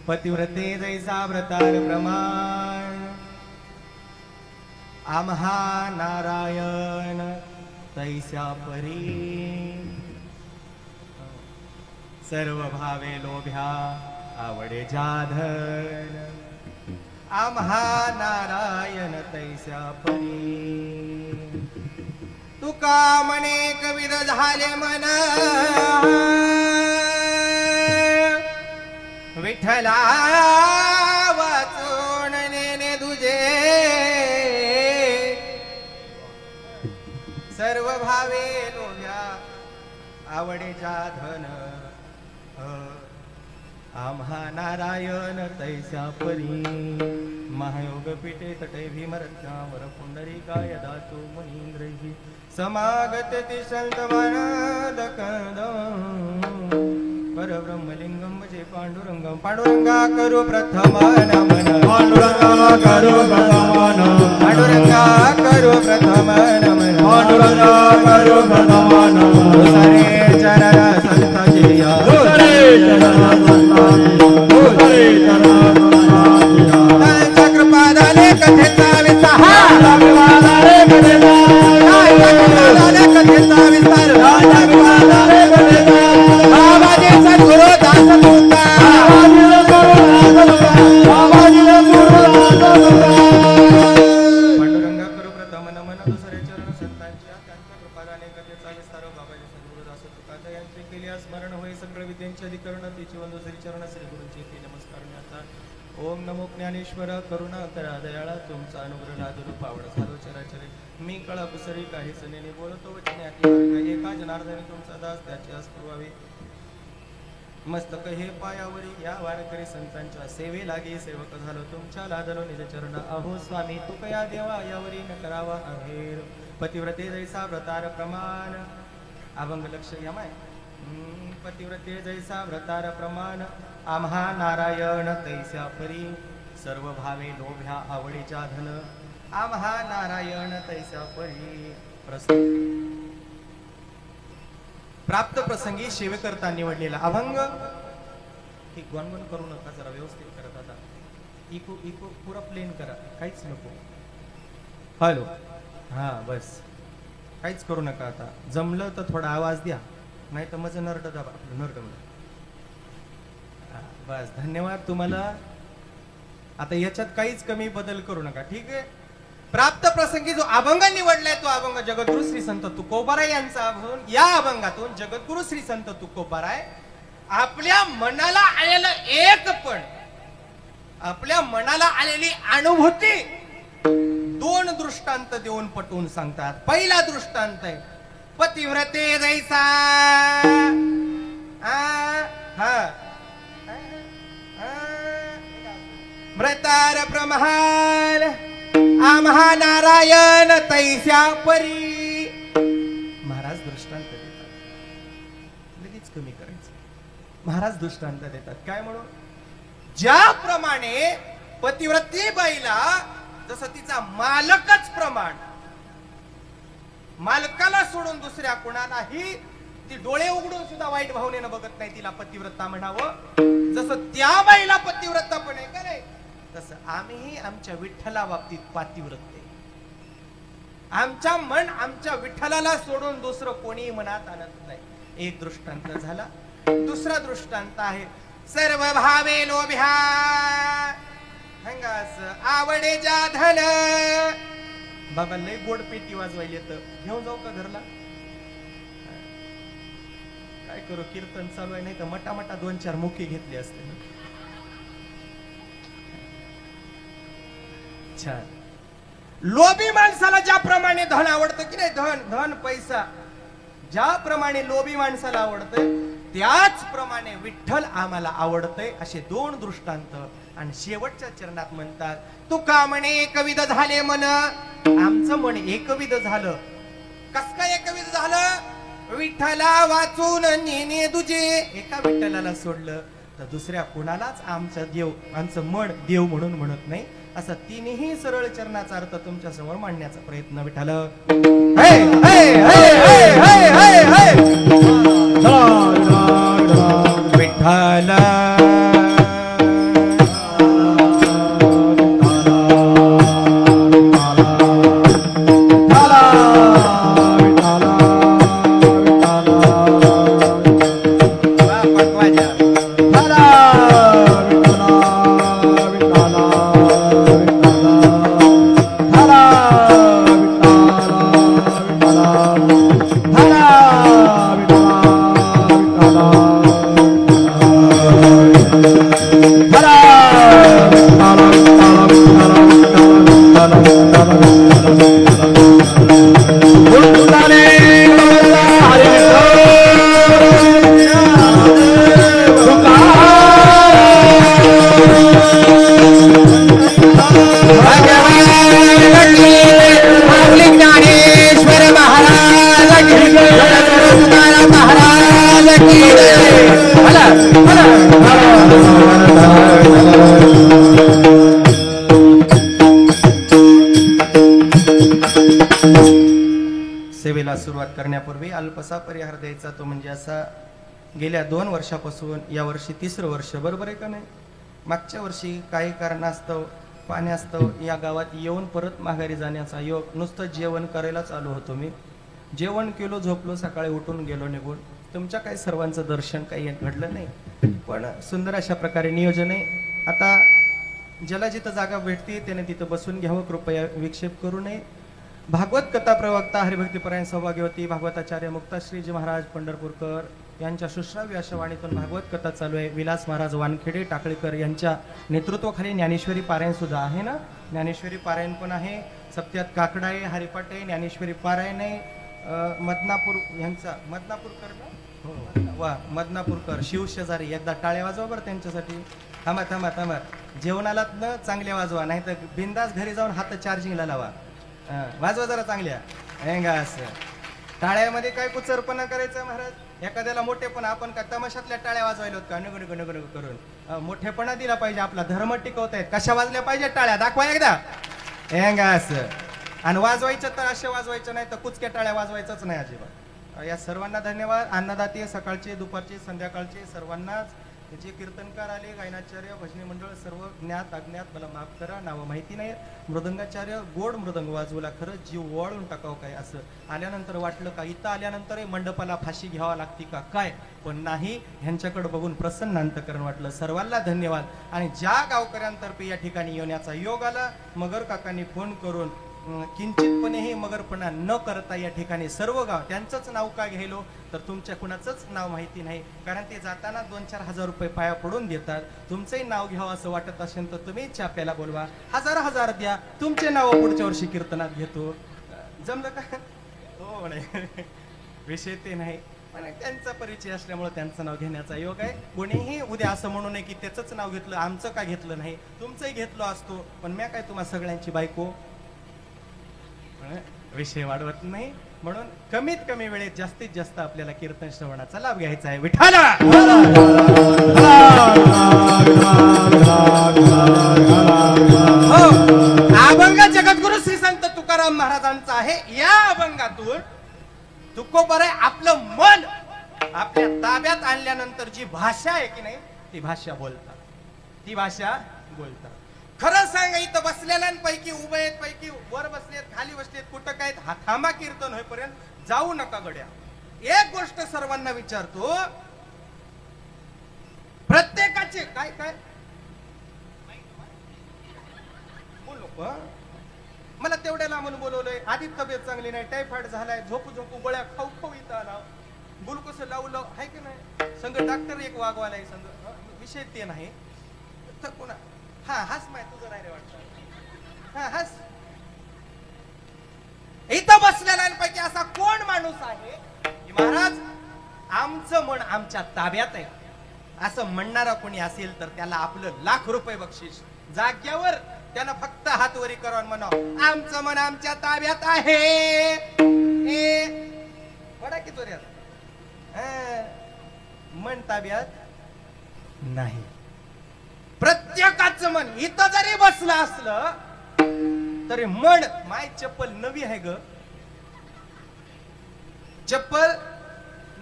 पतिव्रते जैसा व्रतार प्रमाण आम्हा नारायण तैस्या परी सर्व भावे लोभ्या आवडे जाधन आम्हा नारायण तैस्या परी तुका म्हणे कविद झाले मन विठ्ठला वाचून नेने तुझे सर्व भावे लोभ्या आवडीचा धन आम्हा नारायण तैस्या परी महायोग पीठे तटे भीमरत्नावर पुंडरीकाय दातु मुनींद्रैः समागत तिशंतमान दकंद परब्रह्मलिंगम जे पांडुरंगम पांडुरंगा करू प्रथम नमन पांडुरंगा करू प्रथम नमन पांडुरंगा करू प्रथम नमन पांडुरंगा करू प्रथम नमन दुसरे चरण संतजिया दुसरे चरण दुसरे चरण त्यांच्या कृपादाने कथेचा विस्तार कृपादाने कथेचा कृपादाने कथेचा विस्तार कृपादाने कथेचा बाबाजी सद्गुरु दास तुका पांडुरंगा करू प्रथम नमन दुसरे चरण संतांच्या त्यांच्या कृपादाने कथेचा विस्तार बाबाजी सद्गुरु दास तुका यांचे केले स्मरण होय सकळ विद्यांचे अधिकरण तिची व दुसरी चरण श्री गुरूंचे ते नमस्कार ओम नमो ज्ञानेश्वर करुणा करा दयाळा तुमचा अनुग्रह लादरूप आवड झालो चराचरे मी कळा पुसरी काही सनेने बोलतो वचने एका जनार्दने तुमचा दास त्याची आस पुरवावी मस्तक हे पायावरी या वारकरी संतांच्या सेवे लागे सेवक झालो तुमच्या लादलो निज चरण अहो स्वामी तुकया देवा यावरी न करावा अहेर पतिव्रते जैसा व्रतार प्रमाण अभंग लक्ष यमाय पतिव्रते जैसा व्रतार प्रमाण आम्हा नारायण तैस्या परी सर्व भावे लोभ्या आवडीच्या धन आम्हा नारायण तैस्या परी प्राप्त प्रसंगी सेवेकरता निवडलेला अभंग ही गणगण करू नका जरा व्यवस्थित करत आता इको इको पुरा प्लेन करा काहीच नको हॅलो हा बस काहीच करू नका आता जमलं तर थोडा आवाज द्या नाही तर माझं नरड दाबा आपलं नरड बस धन्यवाद तुम्हाला आता याच्यात काहीच कमी बदल करू नका ठीक आहे प्राप्त प्रसंगी जो अभंग निवडलाय तो अभंग जगद्गुरु श्री संत तुकोबाराय यांचा अभंग या अभंगातून जगद्गुरु श्री संत तुकोबाराय आपल्या मनाला आलेलं एक पण आपल्या मनाला आलेली अनुभूती दोन दृष्टांत देऊन पटवून सांगतात पहिला दृष्टांत आहे पतिव्रते जैसा व्रतार प्रमाण आम्हा नारायण तैस्या परी महाराज दृष्टांत देतात लगेच कमी करायचं महाराज दृष्टांत देतात काय म्हणून ज्याप्रमाणे पतिव्रती बाईला जसं तिचा मालकच प्रमाण मालकाला सोडून दुसऱ्या कुणालाही ती डोळे उघडून सुद्धा वाईट भावनेनं बघत नाही तिला पतिव्रता म्हणावं जसं त्या बाईला पतिव्रता पण आहे का नाही तसं आम्हीही आमच्या विठ्ठला बाबतीत पातिव्रत आहे आमच्या मन आमच्या विठ्ठलाला सोडून दुसरं कोणी मनात आणत नाही एक दृष्टांत झाला दुसरा दृष्टांत आहे सर्व भावे लोभ्या हंगास आवडे जाधन बाबा लय गोड पेटी वाजवायली तर घेऊन जाऊ का घरला काय करू कीर्तन चालू आहे नाही तर मटा मटा 2-4 मुखी घेतली असते छान लोभी माणसाला ज्याप्रमाणे धन आवडतं की नाही धन धन पैसा ज्याप्रमाणे लोभी माणसाला आवडतंय त्याचप्रमाणे विठ्ठल आम्हाला आवडतंय असे दोन दृष्टांत आणि शेवटच्या चरणात म्हणतात तुका म्हणे एकविध झाले मन आमचं मन एकविध झालं कस काय एकविध झालं विठ्ठला वाचून नेने तुझे एका विठ्ठलाला सोडलं तर दुसऱ्या कोणालाच आमचं मन देव म्हणून म्हणत नाही असा तिन्ही सरळ चरणाचा अर्थ तुमच्या समोर मांडण्याचा प्रयत्न विठ्ठल विठ्ठला सेवेला सुरुवात करण्यापूर्वी अल्पसा परिहार द्यायचा तो म्हणजे असा, गेल्या 2 वर्षापासून या वर्षी 3रं वर्ष, बरोबर आहे का नाही? मागच्या वर्षी काही कारणास्तव पाण्यास्तव या गावात येऊन परत माघारी जाण्याचा योग, नुसतं जेवण करायलाच आलो होतो मी. जेवण केलो, झोपलो, सकाळी उठून गेलो निघून. तुमच्या काही सर्वांचं दर्शन काही घडलं नाही, पण सुंदर अशा प्रकारे नियोजन आहे. आता ज्याला जिथं जागा भेटते त्याने तिथं बसून घ्यावं, कृपया विक्षेप करू नये. भागवत कथा प्रवक्ता हरिभक्तीपरायण सौभाग्यवती भागवताचार्य मुक्ताश्रीजी महाराज पंढरपूरकर यांच्या सुश्राव्य अशा वाणीतून भागवत कथा चालू आहे. विलास महाराज वानखेडे टाकळीकर यांच्या नेतृत्वाखाली ज्ञानेश्वरी पारायण सुद्धा आहे ना, ज्ञानेश्वरी पारायण पण आहे. सप्त्यात काकडा आहे, हरिपाठ आहे, ज्ञानेश्वरी पारायण आहे. मदनापूर यांचा मदनापूरकर ना, वा मदनापूरकर शिव शेजारी, एकदा टाळ्या वाजवा बरं त्यांच्यासाठी. थांबा थांबा थांबा, जेवणालात न चांगल्या वाजवा, नाही तर बिंदास घरी जाऊन हात चार्जिंगला लावा. वाजवा जरा चांगल्या हेंगा. असं टाळ्यामध्ये काय कुचरपणा करायचं महाराज? एखाद्याला मोठेपणा, आपण काय तमाशातल्या टाळ्या वाजवायला होत का? नगो नगो नगो नगो करून मोठेपणा दिला पाहिजे, आपला धर्म टिकवतायत. कशा वाजल्या पाहिजे टाळ्या? दाखवा एकदा हेंगा. असं आणि वाजवायचं तर असे वाजवायचं नाही तर कुचक्या टाळ्या वाजवायचंच नाही अजिबात. या सर्वांना धन्यवाद. अन्नदाते सकाळचे, दुपारचे, संध्याकाळचे सर्वांनाच. जे कीर्तनकार आले, गायनाचार्य, भजनी मंडळ, सर्व ज्ञात अज्ञात मला माफ करा, नावं माहिती नाही. मृदंगाचार्य गोड मृदंग वाजवला, खरंच जीव वळून टाकावं काय. असं आल्यानंतर वाटलं का इथं आल्यानंतर मंडपाला फाशी घ्यावा लागती का काय, पण नाही, ह्यांच्याकडे बघून प्रसन्न अंतकरण वाटलं. सर्वांना धन्यवाद. आणि ज्या गावकऱ्यांतर्फे या ठिकाणी येण्याचा योग आला, मगर काकांनी फोन करून किंचितपणेही मगरपणा न करता या ठिकाणी सर्व गाव, त्यांचंच नाव का घ्यायलो तर तुमच्या कुणाचंच नाव माहिती नाही, कारण ते जाताना 2-4 हजार रुपये पाया पडून देतात. तुमचंही नाव घ्यावं असं वाटत असेल तर तुम्ही छाप्याला बोलवा, 1000 द्या, तुमचे नाव पुढच्या वर्षी कीर्तनात घेतो. जमलं का? हो नाही, विषय ते नाही, पण त्यांचा परिचय असल्यामुळे त्यांचं नाव घेण्याचा योग आहे. कोणीही उद्या असं म्हणू नये की त्याचंच नाव घेतलं, आमचं का घेतलं नाही. तुमचंही घेतलं असतो, पण मी काय तुम्हा सगळ्यांची बायको? विषय वाढवत नाही, म्हणून कमीत कमी वेळेत जास्तीत जास्त आपल्याला कीर्तन श्रवणाचा लाभ घ्यायचा आहे. विठाला हो, अभंग जगद्गुरु श्री संत तुकाराम महाराजांचा आहे. या अभंगातून तुकोबर आहे आपलं मन आपल्या ताब्यात आणल्यानंतर जी भाषा आहे की नाही, ती भाषा बोलतात, ती भाषा बोलतात. खरं सांगा, इथं बसलेल्यांपैकी, उभे पैकी, वर बसलेत, खाली बसलेत, कुठं काय थांबा कीर्तन होईपर्यंत जाऊ नका गड्या. एक गोष्ट सर्वांना विचारतो, प्रत्येकाचे काय काय बोलू, मला तेवढ्या लांबून बोलवलंय, आधी तब्येत चांगली नाही, टायफॉइड झालाय, झोपू गोळ्या खाऊ इथं आला, ग्लुकोज लावलं आहे की नाही, संग डॉक्टर एक वागवालाय, संग विषय ते नाही तर कोणा. हा हस, माय तुझं नाही रे वाटत. हा हस. इथं बसलेल्यांपैकी असा कोण माणूस आहे की महाराज आमचं मन आमच्या ताब्यात आहे असं म्हणणारा कोणी असेल तर त्याला आपलं ₹1,00,000 बक्षीस. जाग्यावर त्यानं फक्त हात वरी करून म्हणावं, आमचं मन आमच्या ताब्यात आहे. वडा की जोऱ्यात, मन ताब्यात नाही. प्रत्येकाचं मन इथं जरी बसलं असलं तरी मन, माय चप्पल नवी आहे ग, चप्पल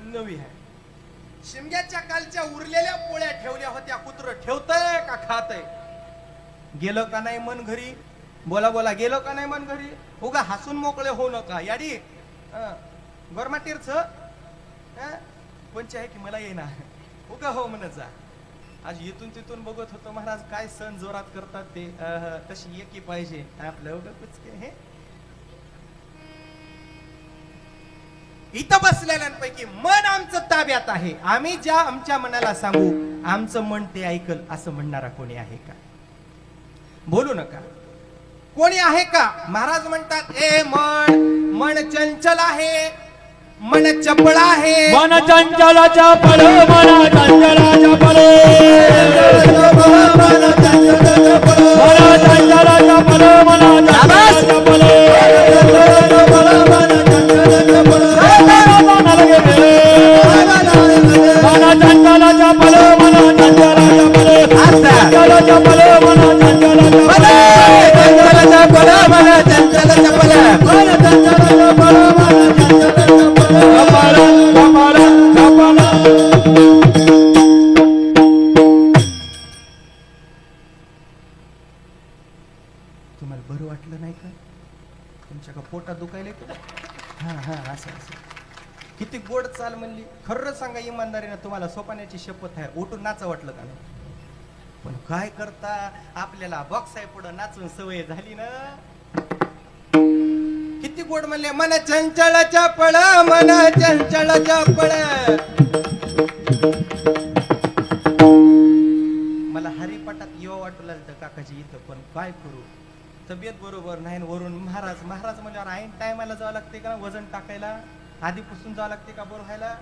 नवी आहे. शिमग्याच्या कालच्या उरलेल्या पोळ्या ठेवल्या होत्या, कुत्र ठेवतय का खातय? गेलं का नाही मन घरी? बोला बोला, गेलं का नाही मन घरी? उगा हसून मोकळे होऊ नका याडी. गरमा तीर्थ कोणची आहे की मला येईना, उगा हो म्हणत जा. आज इथून तिथून बघत होतो महाराज काय सण जोरात करतात ते, तशी एकी पाहिजे आपलं उगा कुचके. हे इथं बसलेल्यांपैकी मन आमचं ताब्यात आहे, आम्ही ज्या आमच्या मनाला सांगू आमचं मन ते ऐकल असं म्हणणारा कोणी आहे का? बोलू नका. कोणी आहे का? महाराज म्हणतात ए मन, मन चंचल आहे, मन चपळ आहे. मन चंचलाच्या पळ, मन चंचलाच्या पळ, मन चंचलाच्या पळ, मन चंचलाच्या पळ, मन चंचलाच्या पळ, मन चंचलाच्या पळ, मन चंचलाच्या पळ, मन चंचलाच्या पळ, चंचलाच्या पळ, मन चंचलाच्या पळ, चंचलाच्या पळ, मन चंचलाच्या पळ, मन चंचलाच्या पळ, मन चंचलाच्या पळ. तुम्हाला बरं वाटलं नाही का? तुमच्या का पोटात दुखायला का? हा हा असं असं. किती गोड चाल म्हणली. खरं सांगा इमानदारीनं, तुम्हाला सोपाण्याची शपथ आहे, उठून नाचा वाटलं का नाही? पण काय करता, आपल्याला बॉक्स आहे पुढं नाचून सवय झाली ना. किती गोड म्हणले, मन चंचळाच्या पळ, मन चंचळाच्या पळ. मला हरिपाठात येऊ वाटू लागलं काकाजी इथं, पण काय करू, तब्येत बरोबर नाही. वरून महाराज म्हणल्यावर ऐन टायमाला जावं लागते का वजन टाकायला, आधीपासून जावं लागते का बरोबर व्हायला,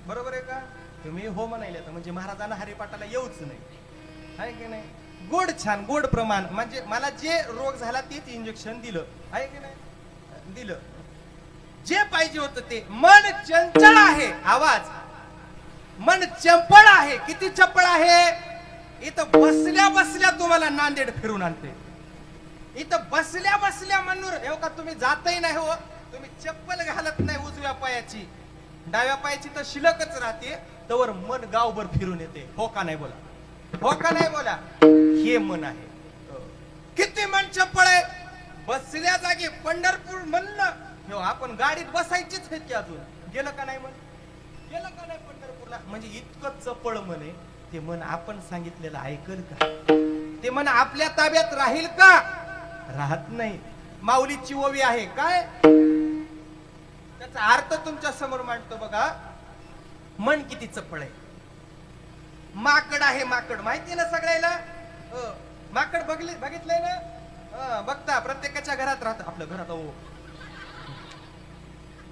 बरोबर आहे का? तुम्ही हो म्हणायला तर म्हणजे महाराजांना हरिपाठाला येऊच नाही, आहे की नाही? गोड छान गोड प्रमाण, म्हणजे मला जे रोग झाला तेच इंजेक्शन दिलं, आहे की नाही? दिलं जे पाहिजे होतं ते. मन चंचल आहे, आवाज मन चंपळ आहे. किती चपळ आहे? इथं बसल्या बसल्या तुम्हाला नांदेड फिरून आणते. इथं बसल्या बसल्या म्हणून हे का तुम्ही जातही नाही हो, तुम्ही चप्पल घालत नाही उजव्या पायाची, डाव्या पायाची तर शिलकच राहते, तवर मन गावभर फिरून येते. हो का नाही बोला, हो का नाही बोला. हे मन आहे. किती मन चप्पळ आहे. बसल्या जागी पंढरपूर म्हणलं, हो आपण गाडीत बसायचीच आहेत की अजून गेलं का नाही? मन गेलं का नाही पंढरपूरला? म्हणजे इतकं चपळ मन आहे. ते मन आपण सांगितलेलं ऐकल का? ते मन आपल्या ताब्यात राहील का? राहत नाही. माऊलीची ओवी आहे काय, त्याचा अर्थ तुमच्या समोर मांडतो बघा. मन किती चपळ आहे. माकड आहे, माकड माहिती ना सगळ्याला. माकड बघितलंय ना? बघता प्रत्येकाच्या घरात राहत, आपल्या घरात हो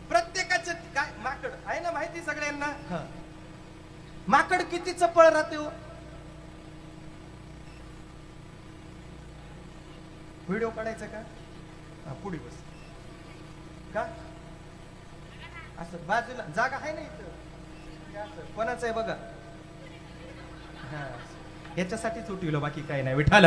प्रत्येकाचे काय माकड आहे ना, माहिती सगळ्यांना. माकड किती चपळ राहते हो. व्हिडिओ काढायचा का? पुढे बस का, असं बाजूला जागा आहे ना इथं. कोणाचं आहे बघा. हा याच्यासाठीच उठवलं, बाकी काय नाही. विठाल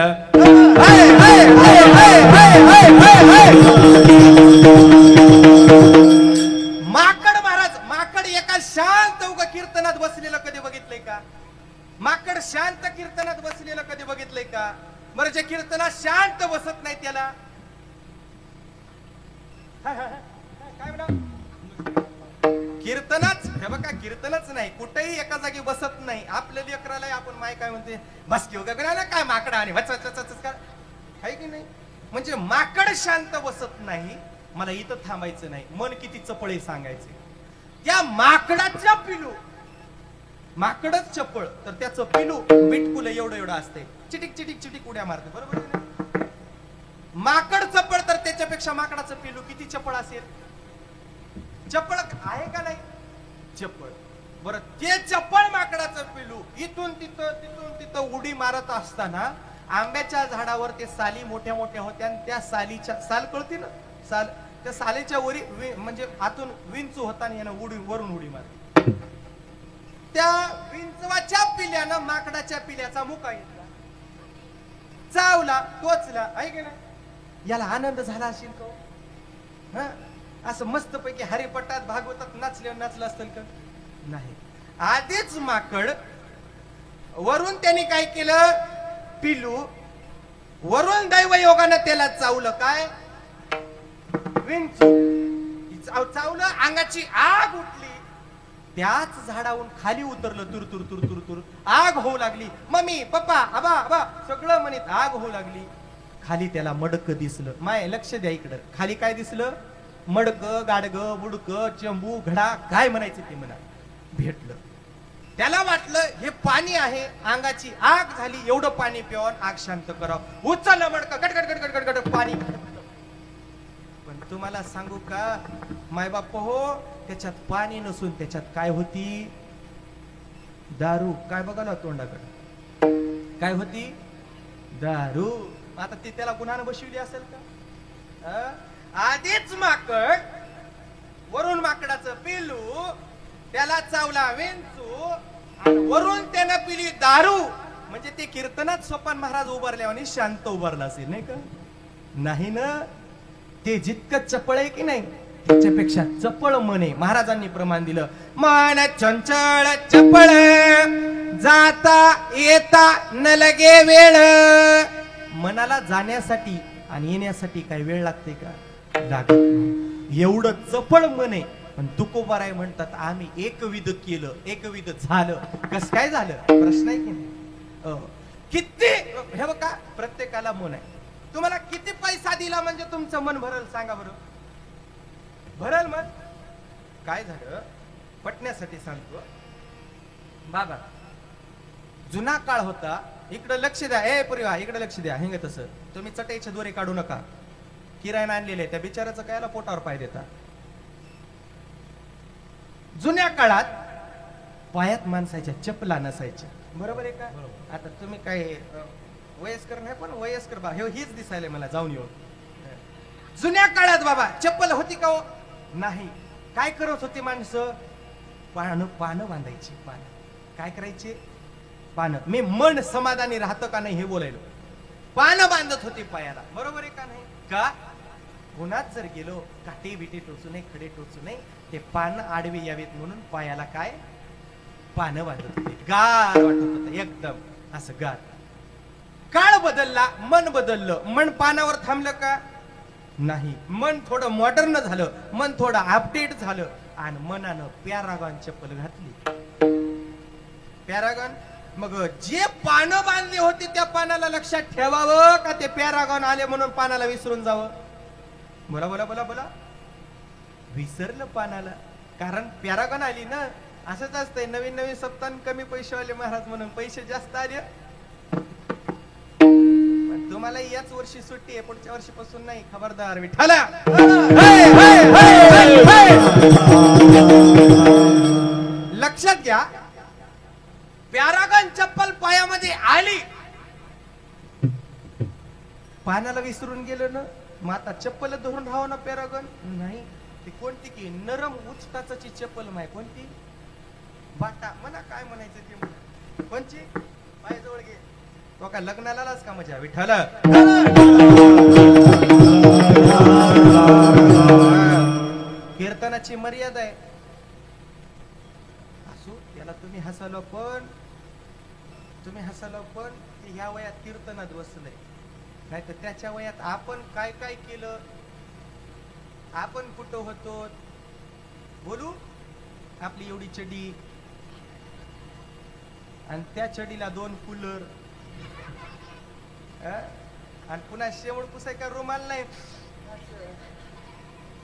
माकड महाराज, माकड एका शांत उगा कीर्तनात बसलेलं कधी बघितलंय का? माकड शांत कीर्तनात बसलेलं कधी बघितलंय का? बरं जे कीर्तनात शांत बसत नाही त्याला काय म्हणा? कीर्तनच हे बघा, कीर्तनच नाही, कुठेही एका जागी बसत नाही. आपल्या लेकराला आपण माय काय म्हणते, बस घेऊ गगनाला काय माकडा आणि आहे की नाही? म्हणजे माकड शांत बसत नाही. मला इथं थांबायचं नाही. मन किती चपळे सांगायचे. त्या माकडाच्या पिलू, माकडच चपळ तर त्याचं पिलू बिटकुल एवढं असते, चिटिक चिटिक चिटिक उड्या मारते, बरोबर आहे ना? माकड चपळ तर त्याच्यापेक्षा माकडाचं पिलू किती चपळ असेल. चपळ आहे का नाही? चपळ. बरं ते चपळ माकडाचं पिलू इथून तिथं उडी मारत असताना आंब्याच्या झाडावर ते साली मोठ्या मोठ्या होत्या आणि त्या सालीच्या साल कळती ना, साल त्या सालीच्या वरी म्हणजे आतून विंचू होता आणि यानं वरून उडी मारली. त्या विंचवाच्या पिल्यानं माकडाच्या पिल्याचा मुका घेतला, चावला, टोचला, आहे की नाही? याला आनंद झाला असेल का? असं मस्त पैकी हरिपटात भागवतात नाचलं असतं का? नाही. आधीच माकड वरून त्यांनी काय केलं, पिलू वरून दैवयोगानं त्याला चावलं, काय विंचू चावलं, अंगाची आग उठली. त्याच झाडावरून खाली उतरलं, तुर तुर तुर तुर तुर आग होऊ लागली. मम्मी पप्पा आबा आबा सगळं म्हणत आग होऊ लागली. खाली त्याला मडक दिसलं. माय लक्ष द्या इकडं, खाली काय दिसलं? मडक, गाडग, बुडक, चंबू, घडा, काय म्हणायचं ते म्हणा, भेटलं. त्याला वाटलं हे पाणी आहे, अंगाची आग झाली, एवढं पाणी पिऊन आग शांत करावं. उचललं मडकं, गटगट गटगट गटगट पाणी. पण तुम्हाला सांगू का मायबाप हो, त्याच्यात पाणी नसून त्याच्यात काय होती? दारू. काय बघायला तोंडाकडे? काय होती? दारू. आता ती त्याला गुन्हानं बसविली असेल का? आधीच माकड, वरून माकडाचं पिलू, त्याला चावला वेंचू, आणि वरून त्यानं पिली दारू. म्हणजे ते कीर्तनात सोपान महाराज उभारल्या आणि शांत उभारला असेल नाही का? नाही ना. ते जितकं चपळ आहे की नाही त्याच्यापेक्षा चपळ मन आहे. महाराजांनी प्रमाण दिलं, मन चंचळ चपळ, जाता येता न लगे वेळ. मनाला जाण्यासाठी आणि येण्यासाठी काही वेळ लागते का? लागत नाही. एवढं चपळ मन आहे. पण तुकोबाराय म्हणतात आम्ही एकविध केलं, एकविध झालं. कस काय झालं? प्रश्न आहे की नाही? किती हे बघा, प्रत्येकाला मन आहे. तुम्हाला किती पैसा दिला म्हणजे तुमचं मन भरल? सांगा बरं. भरल मन? काय झालं पटण्यासाठी सांगतो बाबा. जुना काळ होता. इकडे लक्ष द्या, ए पुरीवा इकडे लक्ष द्या. हेंग तसं तुम्ही चटईचे दोरे काढू नका. किरायना आणलेले त्या बिचाराचं कायला पोटावर पाय देता. जुन्या काळात पायात माणसाच्या चपला नसायच्या. बरोबर आहे का? आता तुम्ही काय वयस्कर नाही, पण वयस्कर बा हेच दिसायला मला जाऊन येऊन. जुन्या काळात बाबा चप्पल होती का हो? नाही. काय करत होती माणसं? पानं बांधायची. पानं काय करायचे? पानं. मी मन समाधानी राहतं का नाही हे बोलायलो. पानं बांधत होती पायाला. बरोबर आहे का नाही? का उन्हात जर गेलो काटे बिटे टोचू नये, खडे टोचू नये, ते पानं आडवे यावेत म्हणून पायाला काय पानं बांधत होते. गार वाटत होतं एकदम असं गार. काळ बदलला, मन बदललं. मन पानावर थांबलं का? नाही. मन थोडं मॉडर्न झालं, मन थोडं अपडेट झालं आणि मनानं पॅरागॉन चप्पल घातली. पॅरागॉन. मग जे पानं बांधली होती त्या पानाला लक्षात ठेवावं का ते पॅरागॉन आले म्हणून पानाला विसरून जावं? बोला बोला बोला बोला. विसरलं पानाला, कारण पॅरागॉन आली ना. असंच असतंय, नवीन नवीन सप्ताह कमी पैसेवाले महाराज म्हणून पैसे जास्त आले. पण तुम्हाला याच वर्षी सुट्टी आहे, पुढच्या वर्षीपासून नाही. खबरदार विठ्ठला. लक्षात घ्या, पॅरागॉन चप्पल पायामध्ये आली, पानाला विसरून गेलं ना. मग आता चप्पल धरून राहावं ना पॅरागॉन? नाही. ती कोणती की नरम उचटाची चप्पल माय कोणती? बाटा म्हणा, काय म्हणायचं ते म्हणा. कोणची? पायाजवळ घे. तो का लग्नालाच का मजा विठ्ठला. कीर्तनाची मर्यादा आहे. असो त्याला तुम्ही हसालो, पण ते ह्या वयात कीर्तनात बसलंय. नाही तर त्याच्या वयात आपण काय काय केलं, आपण कुठं होतो बोलू. आपली एवढी चडी आणि त्या चडीला 2 कूलर आणि पुन्हा शेवट पुसाय का रुमाल नाही.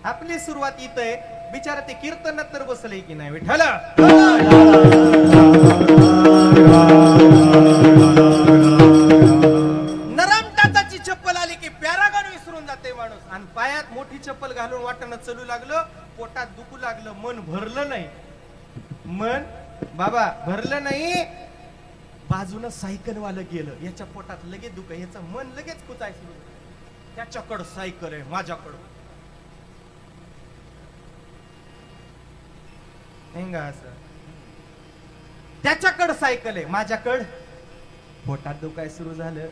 आपली सुरुवात इथं आहे. बिचारा ते कीर्तनात तर बसलंय की नाही विठ्ठला. नरम टाचाची चप्पल आली की पॅरागॉन विसरून जाते माणूस. आणि पायात मोठी चप्पल घालून वाटणं चालू लागलं, पोटात दुखू लागलं, मन भरलं नाही. मन बाबा भरलं नाही. बाजूनं सायकल वालं गेलं, याच्या पोटात लगेच दुख, याचं मन लगेच कुचाय सुरू. त्याच्याकडं सायकल आहे, माझ्याकडं असं. त्याच्याकडं सायकल आहे, माझ्याकडं पोटात दुखाय सुरू झालं.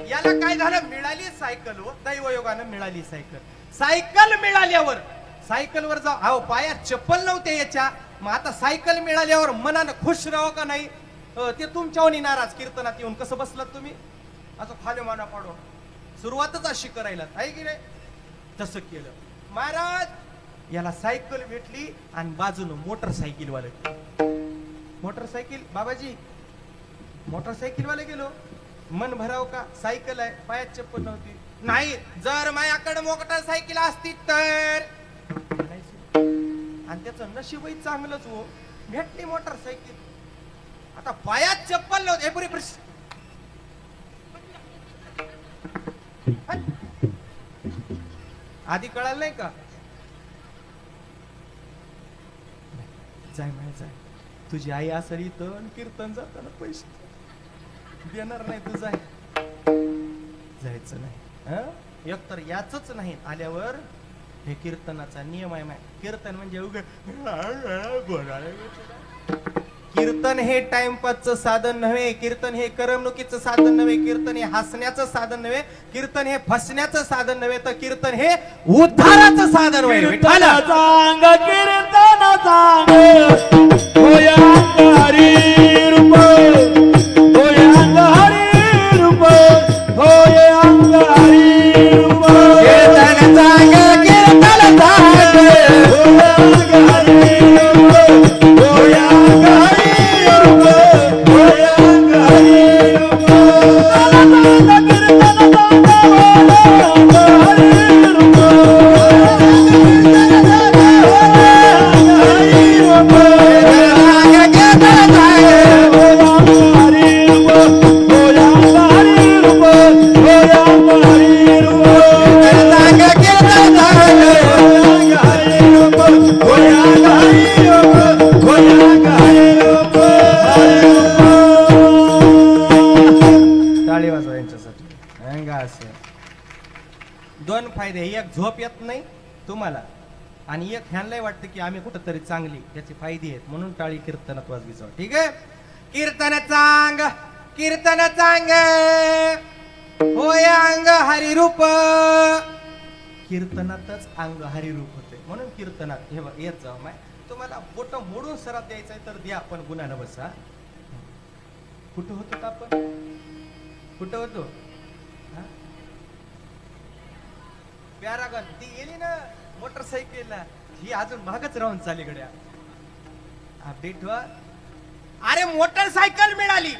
याला काय झालं? मिळाली सायकल हो, दैवयोगानं मिळाली सायकल. सायकल मिळाल्यावर सायकलवर जाऊ. अहो पायात चप्पल नव्हते याच्या. मग आता सायकल मिळाल्यावर मनानं खुश राहावं का नाही? ते तुमच्यावनी नाराज. कीर्तनात येऊन कसं बसलात तुम्ही? असं खाली माना पाडून. सुरुवातच अशी करायला आहे की नाही? तसं केलं. महाराज याला सायकल भेटली आणि बाजूनं मोटरसायकल वाले. मोटरसायकल बाबाजी, मोटरसायकल वाले गेलो. मन भराव का? सायकल आहे, पायात चप्पल नव्हती. नाही, जर माझ्याकडे मोटरसायकल असती तर. आणि त्याचं नशीबही चांगलंच हो, भेटली मोटरसायकल. आता पायात चप्पल नव्हते पुरी आधी कळालं नाही का? जाय माय जाय, तुझी आई असेल इथं कीर्तन जाताना पैसे देणार नाही, तू जाय, जायचं नाही. एकतर याच नाही आल्यावर हे कीर्तनाचा नियम आहे. कीर्तन म्हणजे कीर्तन हे टाइमपासचं साधन नव्हे, कीर्तन हे करमणुकीचं साधन नव्हे, कीर्तन हे हसण्याचं साधन नव्हे, कीर्तन हे फसण्याचं साधन नव्हे, तर कीर्तन हे उद्धाराचं साधन होय. कीर्तन सांग कीर्तन सांग होय हरी रूप, होय हरी रूप, होय हरी रूप. कीर्तन सांग कीर्तन सांग होय हरी रूप, होय हरी रूप, होय हरी रूप. दोन फायदे, एक झोप येत नाही तुम्हाला आणि एक ह्यांना वाटतं की आम्ही कुठंतरी चांगली, त्याचे फायदे आहेत म्हणून टाळी कीर्तनात वाजवी जाऊ. ठीक आहे. कीर्तन चांग कीर्तन चांग होय अंग हरिरूप, कीर्तनातच अंग हरिरूप होते म्हणून कीर्तनात हे येत जाऊ. माय तुम्हाला बोट मोडून सरात द्यायचंय तर द्या, आपण गुन्हा बसा. कुठं होतो आपण, कुठं होतो? पॅरागॉन ती गेली ना मोटरसायकलला, ही अजून मागच राहून चाली गड्या. अपडेट व्हा. अरे मोटरसायकल मिळाली.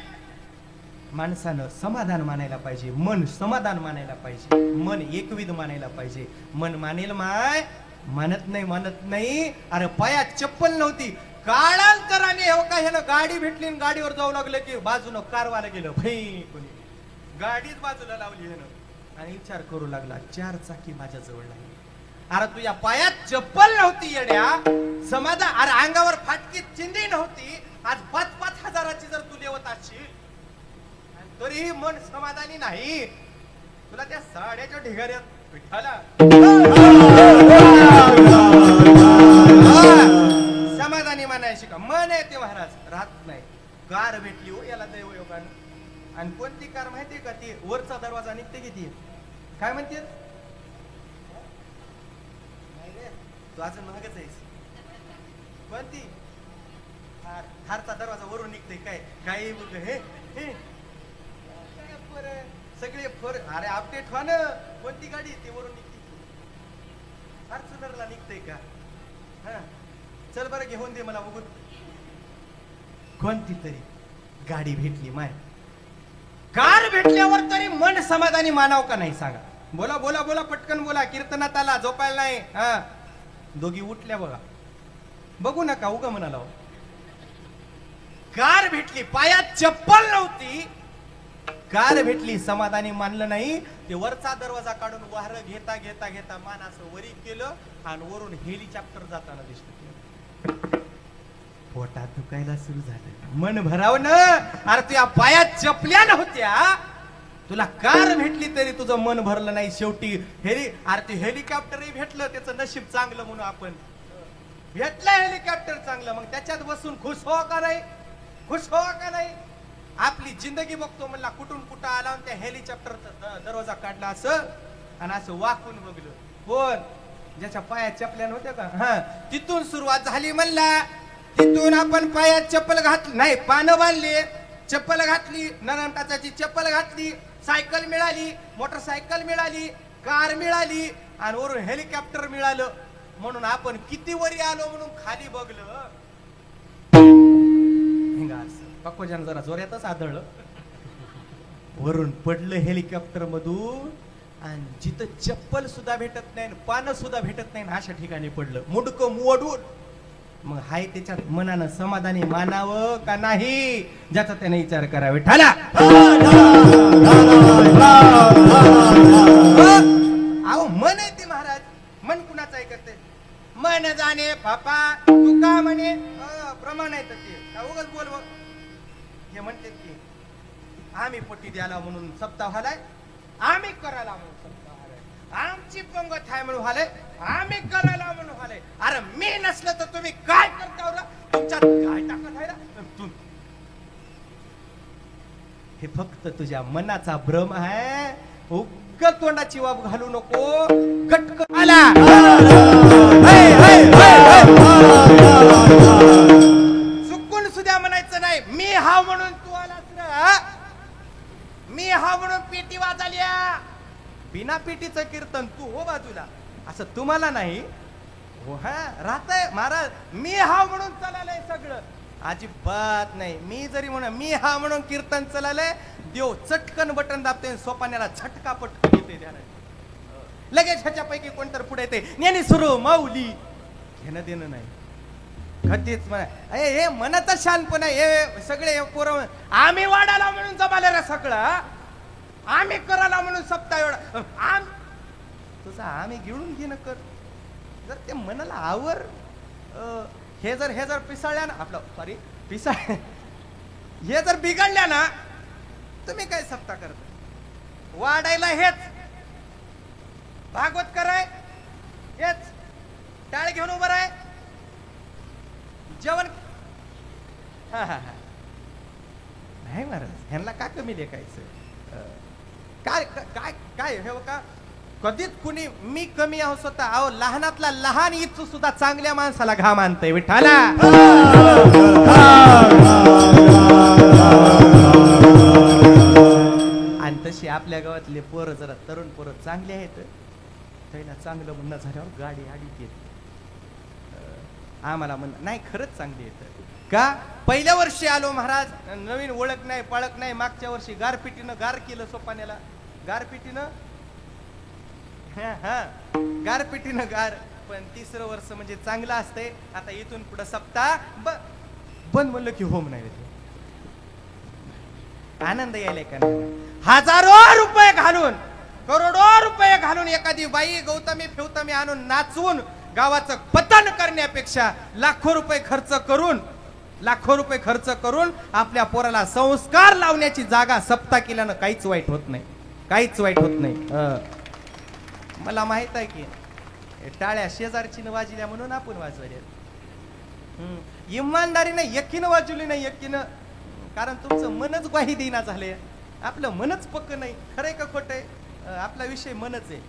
माणसानं समाधान मानायला पाहिजे, मन समाधान मानायला पाहिजे, मन एकविध मानायला पाहिजे. मन मानेल माय मानत नाही. अरे पायात चप्पल नव्हती, काळांतराने हो का ह्यानं गाडी भेटली, गाडीवर जाऊ लागलं की बाजूनं कारवाला गेलं, भाई कोणी गाडीच बाजूला लावली ह्यानं आणि विचार करू लागला, 4 चाकी माझ्या जवळ नाही. अरे तुझ्या पायात चप्पल नव्हती येड्या, समाधान. अरे अंगावर फाटकी चिंदी नव्हती, आज 5-5 हजाराची जर तू देवत असशील तरीही मन समाधानी नाही. तुला त्या साड्याच्या ढिगाऱ्यात पिठाला समाधानी मानायची का? मन आहे ते महाराज राहत नाही. कार भेटली हो याला दैवयोगानं. आणि कोणती कार माहितीये का? ती वरचा दरवाजा निघते किती, काय म्हणते? तू अजून महागच आहेस. कोणती? थारचा दरवाजा वरून निघते काय? काही बोलतो हे सगळे फोर. अरे अपडेट व्हा ना. कोणती गाडी ती वरून निघते? फॉर्च्युनरला निघते का? हा चल बरं घेऊन दे मला बघून. कोणती तरी गाडी भेटली माय, कार भेटल्यावर तरी मन समाधानी मानाव का नाही सांगा? बोला बोला बोला पटकन बोला. कीर्तनात आला, झोपायला नाही. हा दोघी उठल्या बघा, बघू नका उगा म्हणाला. कार भेटली, पायात चप्पल नव्हती, कार भेटली, समाधानी मानलं नाही. ते वरचा दरवाजा काढून वारं घेता घेता घेता मान असं वरी केलं आणि वरून हेलिकॉप्टर जाताना दिसत. पोटात दुखायला सुरू झालं, मन भरावं ना. अरे तुझ्या पायात चपल्या नव्हत्या, तुला कार भेटली तरी तुझं मन भरलं नाही. शेवटी अरे ते हेलिकॉप्टरही भेटलं, त्याचं नशीब चांगलं म्हणून आपण भेटलं हेलिकॉप्टर चांगलं, मग त्याच्यात बसून खुश हो का नाही? खुश हो का नाही? आपली जिंदगी बघतो म्हणला, कुठून कुठं आला आणि त्या हेलिकॉप्टरचा दरवाजा काढला असं आणि असं वाकून बघलं. कोण? ज्याच्या पायात चपल्या नव्हत्या का? हा तिथून सुरुवात झाली म्हणला. तिथून आपण पायात चप्पल घातली नाही, पानं बांधली, चप्पल घातली, नरम टाचाची चप्पल घातली, सायकल मिळाली, मोटरसायकल मिळाली, कार मिळाली आणि वरून हेलिकॉप्टर मिळालं. म्हणून आपण किती वरी आलो म्हणून खाली बघलं. पक्कोजान जरा जोऱ्यातच आदळलं, वरून पडलं हेलिकॉप्टर मधून आणि जिथं चप्पल सुद्धा भेटत नाही, पानं सुद्धा भेटत नाही, अशा ठिकाणी पडलं. मुडकं मोडून मग हाय त्याच्यात मनानं समाधानी मानावं का नाही, ज्याचा त्याने विचार करावे. ठाला अहो मन आहे ते महाराज. मन कुणाचं ऐकते? मन जाणे पापा तू का म्हणे प्रमाण आहे ते का उगाच बोलव. हे म्हणते की आम्ही पट्टी द्याला म्हणून सप्ताह व्हालाय, आम्ही करायला म्हणून सप्ताह व्हालाय, आमची पंगत आहे म्हणून व्हालाय, आम्ही करायला म्हणून व्हालाय. अरे मी नसलं तर तुम्ही काय करता रा? तुमच्यात काय टाकत आहे रा? हे फक्त तुझ्या मनाचा भ्रम आहे. उग्ग तोंडाची वाब घालू नको. गटक आला चुकून सुद्धा म्हणायचं नाही मी हा म्हणून तू आलास ना, मी हा म्हणून पेटी वाजल्या. बिना पेटीचं कीर्तन तू हो बाजूला असं तुम्हाला नाही हो. हा राहतय महाराज मी हा म्हणून चाललंय सगळं अजिबात नाही. मी जरी म्हणा मी हा म्हणून कीर्तन चाललंय, देव चटकन बटन दाबते, सोपाण्याला झटका पटकन येते ध्यानात. लगेच ह्याच्यापैकी कोणतर पुढे येते नेहमी सुरू माऊली. घेणं देणं नाही कधीच म्हणा. हे मनाचा शानपणा. हे सगळे पोरं आम्ही वाढायला म्हणून जमाले रे सगळं, आम्ही करायला म्हणून सप्ताह एवढा तुझा आम्ही गिळून घेणं कर. जर ते मनाला आवर हे जर पिसाळल्या ना आपलं सॉरी पिसाळ हे जर बिघडल्या ना तुम्ही काय सप्ताह करता. वाढायला हेच भागवत कराय हेच टाळ घेऊन उभं राय जेवण. हा हा हा नाही महाराज ह्यांना का कमी लेखायचं? काय काय काय हे का कधीच कुणी मी कमी आहो स्वतः. अहो लहानातला लहान इच्छू सुद्धा चांगल्या माणसाला घाम आणतंय विठाला. आणि तशी आपल्या गावातले पोरं जरा तरुण पोरं चांगले आहेत. त्याला चांगलं म्हणणं झाल्यावर गाडी आडी येत आम्हाला म्हण नाही खरंच चांगली येत का. पहिल्या वर्षी आलो महाराज, नवीन ओळख नाही पाळख नाही. मागच्या वर्षी गारपिटीनं गार केलं सोपाण्याला, गारपिटीनं गारपिटीनं गार. पण तिसरं वर्ष म्हणजे चांगलं असतंय. आता इथून पुढे सप्ताह बंद म्हणलं की हो म्हणायला आनंद यायलाय का नाही. हजारो रुपये घालून करोडो रुपये घालून एखादी बाई गौतमी फिवतमी आणून नाचवून गावाचं पतन करण्यापेक्षा लाखो रुपये खर्च करून आपल्या पोराला संस्कार लावण्याची जागा सप्ताह केल्यानं काहीच वाईट होत नाही. काहीच वाईट होत नाही. मला माहित आहे की टाळ्या शेजारची वाजल्या म्हणून आपण वाजवल्या. इमानदारीने यकीनं वाजवली नाही यकीनं. कारण तुमचं मनच ग्वाही देईना झाले. आपलं मनच पक्क नाही. खरंय का खोटं आहे? आपला विषय मनच आहे.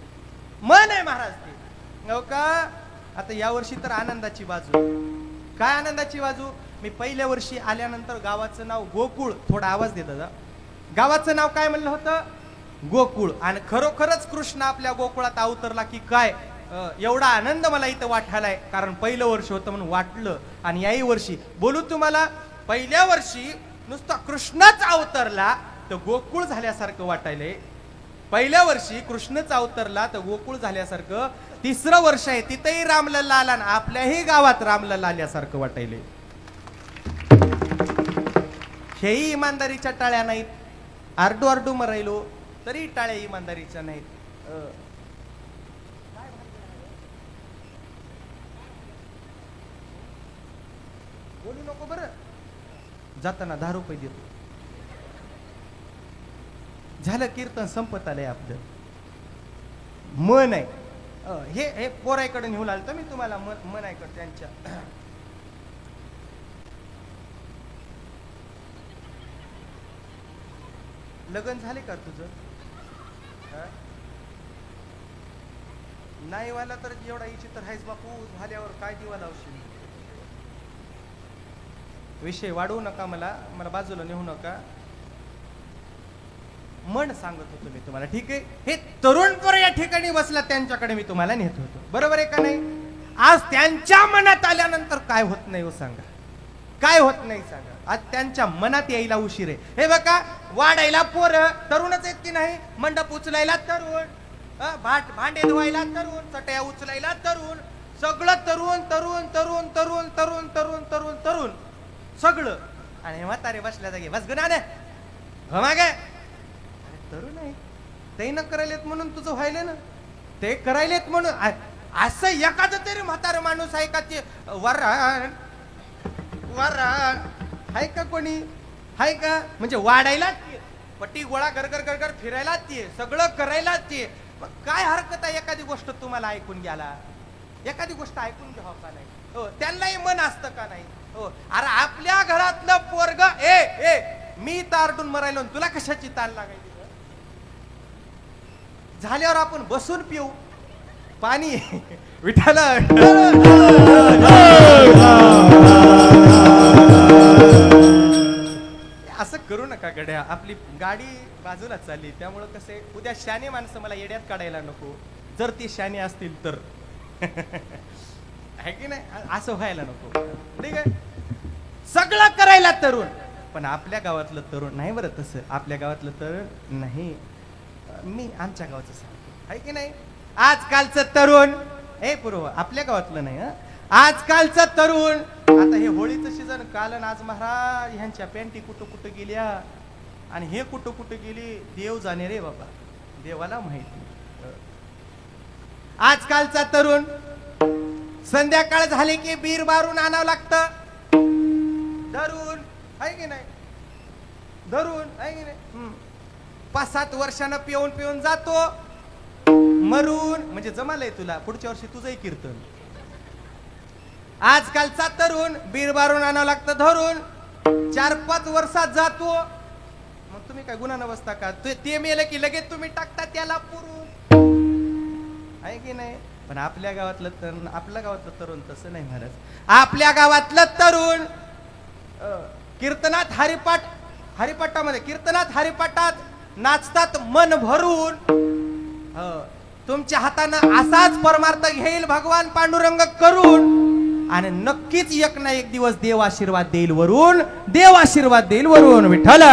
मन आहे महाराज ते हो का. आता या वर्षी तर आनंदाची बाजू. काय आनंदाची बाजू? मी पहिल्या वर्षी आल्यानंतर गावाचं नाव गोकुळ. थोडा आवाज देता. गावाचं नाव काय म्हणलं होतं? गोकुळ. आणि खरोखरच कृष्ण आपल्या गोकुळात अवतरला की काय एवढा आनंद मला इथं वाटायलाय. कारण पहिलं वर्ष होतं म्हणून वाटलं. आणि याही वर्षी बोलू तुम्हाला, पहिल्या वर्षी नुसता कृष्णच अवतरला तर गोकुळ झाल्यासारखं वाटायलंय. पहिल्या वर्षी कृष्णच अवतरला तर गोकुळ झाल्यासारखं. तिसरं वर्ष आहे तिथेही रामलल्ला आला आणि आपल्याही गावात रामलल्ला आल्यासारखं वाटायलंय. हेही इमानदारीच्या टाळ्या नाहीत. आरडू आरडू मरायलो तरी टाळ्या इमानदारीच्या नाहीत. बोलू नको बरं. जाताना 10 रुपये देतो. झालं कीर्तन संपत आलंय आपलं. मन आहे हे पोराईकडे घेऊन आलं तर मी तुम्हाला मन आहे त्यांच्या. लग्न झाले का तुझं? नाही वाला तर एवढा इच्छित तर आहेस बापू. झाल्यावर काय दिवा लावशील? विषय वाढवू नका. मला बाजूला नेऊ नका. मन सांगत होतो मी तुम्हाला. ठीक आहे. हे तरुण पोर या ठिकाणी बसला त्यांच्याकडे मी तुम्हाला नेत होतो. बरोबर आहे का नाही? आज त्यांच्या मनात आल्यानंतर काय होत नाही हो सांगा. काय होत नाही सांगा. आज त्यांच्या मनात यायला उशीर आहे. हे बघा वाढायला पोर तरुणच आहेत की नाही. मंडप उचलायला तरुण, भांडे धुवायला तरुण, चटया उचलायला तरुण, सगळं तरुण तरुण तरुण तरुण तरुण तरुण तरुण तरुण सगळं. आणि म्हातारे बसल्या जागी बस गुन्हा मागे तरुण आहे ते न करायलेत म्हणून तुझं व्हायले ना, ते करायलेत म्हणून. असं एखादं तरी म्हातारं माणूस आहे का ते वराण वराण आहे का कोणी, आहे का? म्हणजे वाढायला पट्टी गोळा गरगर गरगर फिरायला ते सगळं करायला ते. मग काय हरकत आहे एखादी गोष्ट तुम्हाला ऐकून घ्याला, एखादी गोष्ट ऐकून घ्यावं का नाही? हो, त्यांनाही मन असतं का नाही? हो, अरे आपल्या घरातलं पोरग ए ए मी तारटून मरायलो, तुला कशाची ताण लागायची? झाल्यावर आपण बसून पिऊ पाणी. विठाला असं करू नका गड्या. आपली गाडी बाजूला चालली, त्यामुळं कसे उद्या शाने माणसं मला येड्यात काढायला नको, जर ती शाने असतील तर. आहे की नाही? असं व्हायला नको. ठीक आहे, सगळं करायला तरुण, पण आपल्या गावातलं तरुण नाही बरं तसं. आपल्या गावातलं तरुण नाही, मी आमच्या गावाचं सांगतो, आहे की नाही? आजकालचं तरुण हे पूर्व आपल्या गावातलं नाही. आजकालचं तरुण आता हे होळीचं सीझन, काल आज महाराज ह्यांच्या पॅन्टी कुठं कुठं गेल्या आणि हे कुठं कुठं गेली देव जाणे रे बाबा, देवाला माहिती. आजकालचा तरुण संध्याकाळ झाली की बीर बारून आणावं लागतं, धरून, आहे की नाही? धरून, आहे की नाही? 5-7 वर्षानं पिऊन पिऊन जातो मरून. म्हणजे जमालंय तुला, पुढच्या वर्षी तुझंही कीर्तन. आजकालचा तरुण बीर बारून आणावं लागतं धरून, 4-5 वर्षात जातो. मग तुम्ही काय गुन्हा बसता का? ते मेलं की लगेच तुम्ही टाकता त्याला पुरून, आहे की नाही? पण आपल्या गावातलं तरुण, आपल्या गावातलं तरुण तसं नाही महाराज. आपल्या गावातलं तरुण कीर्तनात हरिपाठामध्ये कीर्तनात हरिपाठात नाचतात मन भरून. तुमच्या हातानं असाच परमार्थ घेईल भगवान पांडुरंग करून, आणि नक्कीच एक ना एक दिवस देव आशीर्वाद देईल वरून, देव आशीर्वाद देईल वरून. विठ्ठल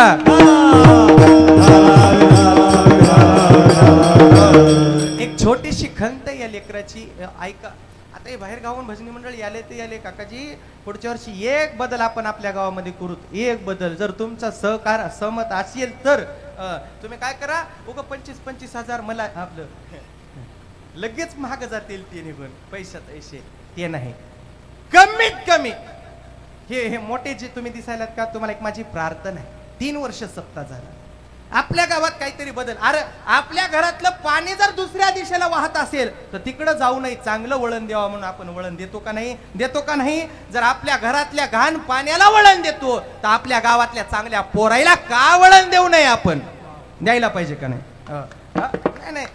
एक छोटीशी खंत या लेकराची ऐका. आता हे बाहेर गावून भजनी मंडळ याले ते याले, काकाजी पुढच्या वर्षी एक बदल आपण आपल्या गावामध्ये करू. एक बदल जर तुमचा सहकार सहमत असेल तर तुम्ही काय करा, उगा 25-25 हजार मला आपलं लगेच महाग जातील ते निघून पैसे ते नाही. कमीत कमी हे मोठे जे तुम्ही दिसायलात का, तुम्हाला एक माझी प्रार्थना आहे, 3 वर्ष सत्ता झाला आपल्या गावात काहीतरी बदल. अरे आपल्या घरातलं पाणी जर दुसऱ्या दिशेला वाहत असेल तर तिकडं जाऊ नये, चांगलं वळण द्यावा म्हणून आपण वळण देतो का नाही? देतो का नाही? जर आपल्या घरातल्या घाण पाण्याला वळण देतो तर आपल्या गावातल्या चांगल्या पोरायला का वळण देऊ नये? आपण द्यायला पाहिजे का नाही? नाही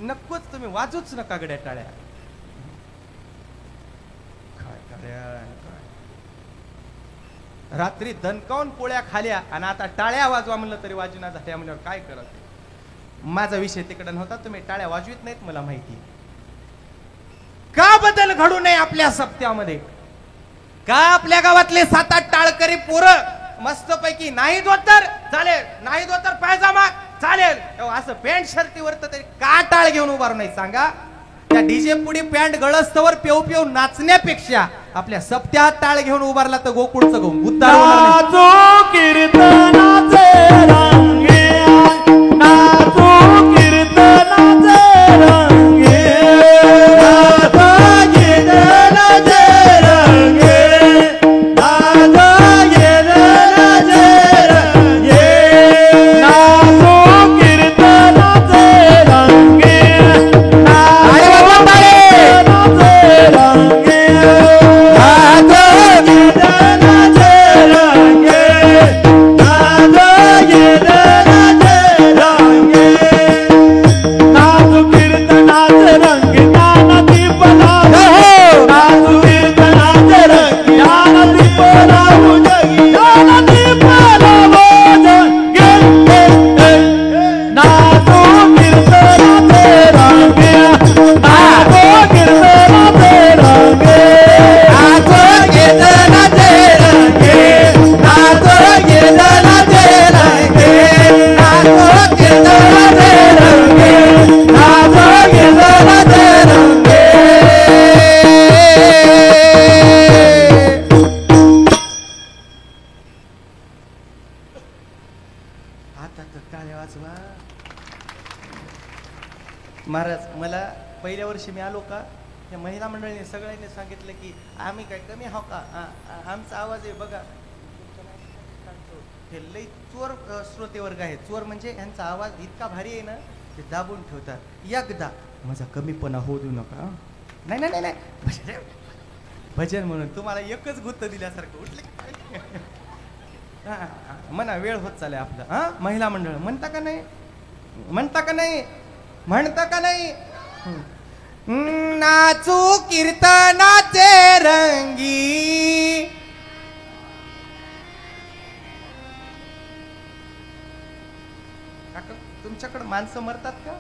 नकोच, तुम्ही वाजूच नका गड्या टाळ्या. काय टाळ्या, रात्री दणकावून पोळ्या खाल्या आणि आता टाळ्या वाजवा म्हणलं तरी वाजूना झाल्या म्हणल्यावर काय करत? माझा विषय तिकडे नव्हता, तुम्ही टाळ्या वाजवीत नाहीत मला माहिती. का बदल घडू नये आपल्या सप्त्यामध्ये? का आपल्या गावातले 7-8 टाळकरी पोरं मस्तपैकी नाही धोतर चालेल, नाही धोतर पायजामा चालेल, असं पॅन्ट शर्टीवर तरी का टाळ घेऊन उभारू नाही सांगा? त्या डीजे पुढे पॅन्ट गळस्तवर पेऊ पेऊ नाचण्यापेक्षा आपल्या सप्त्यात टाळ घेऊन उभारला तर गोकुळचं उद्धार होणार नाही. महाराज मला पहिल्या वर्षी मी आलो का त्या महिला मंडळीने सगळ्यांनी सांगितलं की आम्ही काय कमी आहो का आमचा आवाज आहे बघा. हे लई चोर श्रोते वर्ग आहे. चोर म्हणजे यांचा आवाज इतका भारी आहे ना ते दाबून ठेवतात. एकदा माझा कमीपणा होऊ देऊ नका. नाही नाही नाही नाही भजन म्हणून तुम्हाला एकच गुत्त दिल्यासारखं उठले म्हणा वेळ होत चालय आपलं. हा महिला मंडळ म्हणता का नाही म्हणता का नाही म्हणता का नाही. नाचू कीर्तनाचे रंगी तुमच्याकडे माणसं मरतात का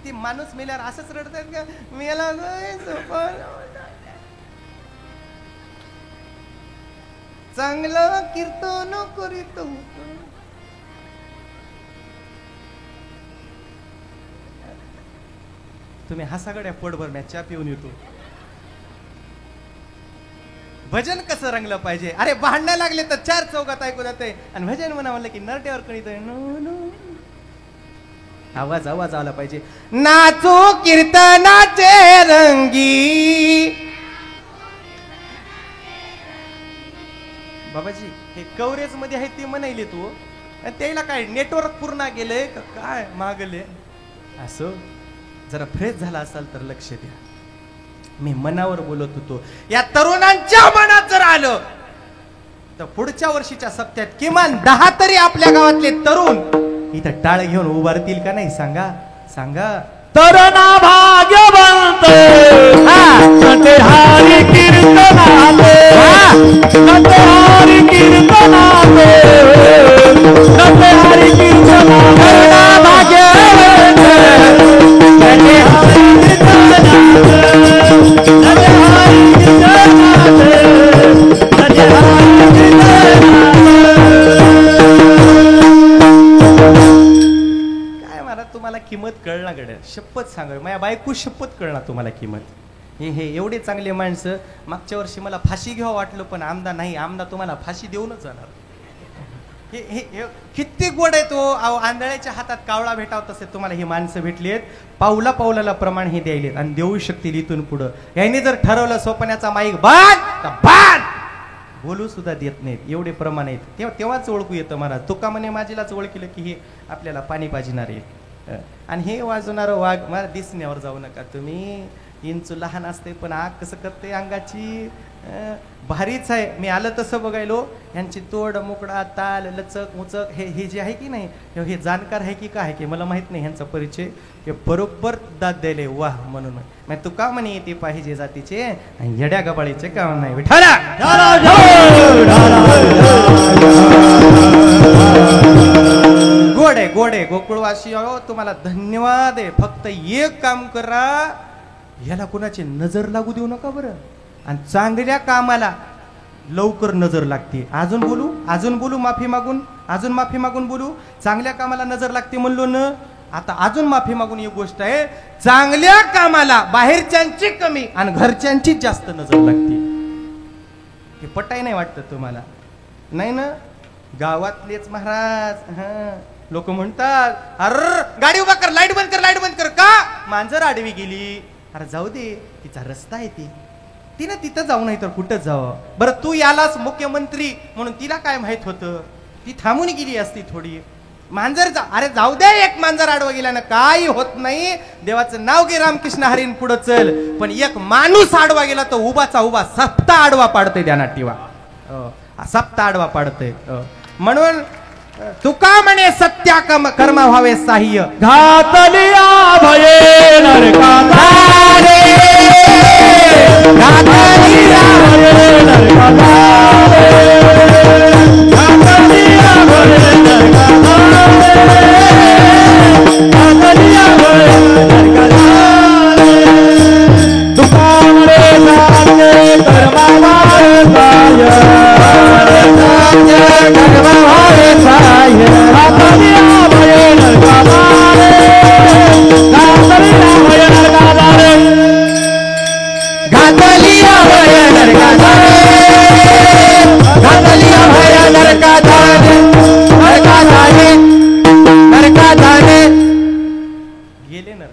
ती माणूस मेल्यावर असंच रडतात का मेला चांगलं कीर्तन करीत तुम्ही हसागड्या पोटभर मॅ चा पिऊन येतो. भजन कसं रंगलं पाहिजे. अरे भांडणं लागले तर चार चौकात ऐकू जाते आणि भजन म्हणा म्हणलं की नरट्यावर कणीत आवाज आवाज आला पाहिजे. नाचू कीर्तनाचे रंगी. बाबाजी हे कव्हरेज मध्ये आहे ते म्हणायले तू त्याला काय नेटवर्क पूर्ण गेलंय का काय मागले असं जरा फ्रेश झाला असाल तर लक्ष द्या. मी मनावर बोलत होतो. या तरुणांच्या मनात जर आलं तर पुढच्या वर्षीच्या सप्त्यात किमान 10 तरी आपल्या गावातले तरुण इथं टाळ घेऊन उभारतील का नाही सांगा सांगा. तरुणा भाग्यवंत हरी कीर्तनात हरी कीर्तनात हरी कीर्तनात भाग्यवंत तुम्हाला किंमत कळणार गड्या शपथ सांगा माझ्या बायको शपथ कळणार तुम्हाला किंमत. हे एवढे चांगले माणसं. मागच्या वर्षी मला फाशी घ्यावं वाटलं पण आमदा नाही. आमदा तुम्हाला फाशी देऊनच जाणार. हे किती गोड आहे तो. आंधळ्याच्या हातात कावळा भेटाव तसे तुम्हाला ही माणसं भेटली आहेत. पावला पावलाला प्रमाण हे द्यायलेत आणि देऊ शकतील इथून पुढं. यांनी जर ठरवलं सोपण्याचा माईक बांध बोलू सुद्धा देत नाहीत एवढे प्रमाण आहेत. तेव्हाच ओळखू येतं मला. तुका म्हणे माझीलाच ओळखलं की हे आपल्याला पाणी पाजिणार आहे. आणि हे वाजवणारं वाघ मला दिसण्यावर जाऊ नका तुम्ही. इंचू लहान असते पण आग कसं करते अंगाची भारीच आहे. मी आलं तसं बघायलो. यांची तोड मुकडा ताल लचक मुचक हे जे आहे की नाही हे जाणकार आहे की काय आहे की मला माहित नाही. ह्यांचा परिचय हे बरोबर दाद द्यायले वाह म्हणून. मग तू का म्हणे ते पाहिजे जातीचे आणि येड्या गबाळीचे काम नाही. विठाला गोड आहे गोकुळवासी हो तुम्हाला धन्यवाद आहे. फक्त एक काम करा याला कोणाची नजर लागू देऊ नका बरं. आणि चांगल्या कामाला लवकर नजर लागते. अजून बोलू माफी मागून बोलू. चांगल्या कामाला नजर लागते म्हणलो ना. आता अजून माफी मागून एक गोष्ट आहे. चांगल्या कामाला बाहेरच्यांची कमी आणि घरच्यांची जास्त नजर लागते. हे पटाय नाही वाटत तुम्हाला नाही ना. गावातलेच महाराज लोक म्हणतात अरे गाडी उभा कर लाईट बंद कर का मांजर आडवी गेली. अरे जाऊ दे तिचा रस्ता आहे तिनं तिथं जाऊ नाही तर कुठं जावं बरं. तू यालाच मुख्यमंत्री म्हणून तिला काय माहित होतं. ती थांबून गेली असती थोडी. मांजर अरे जाऊ दे एक मांजर आडवा गेल्यानं काही होत नाही. देवाचं नाव घे रामकृष्ण हरीन पुढं चल. पण एक माणूस आडवा गेला तो उभाचा उभा सप्ता आडवा पाडतोय. ध्यानात ठेवा सप्ता आडवा पाडतोय. म्हणून तुका म्हणे सत्या कर्म व्हावे साह्य. घातलिया भये नरकाला रे घातलिया भये नरकाला घातलिया भये नरकाला घातलिया भये नरकाला तुका म्हणे सत्य कर्म व्हावे साह्य कर्म व्हावे साह्य घातलिया भये नरकाला घातलिया भये नरकाला घातलिया भये नरकाला घातलिया भये नरकाला गेले ना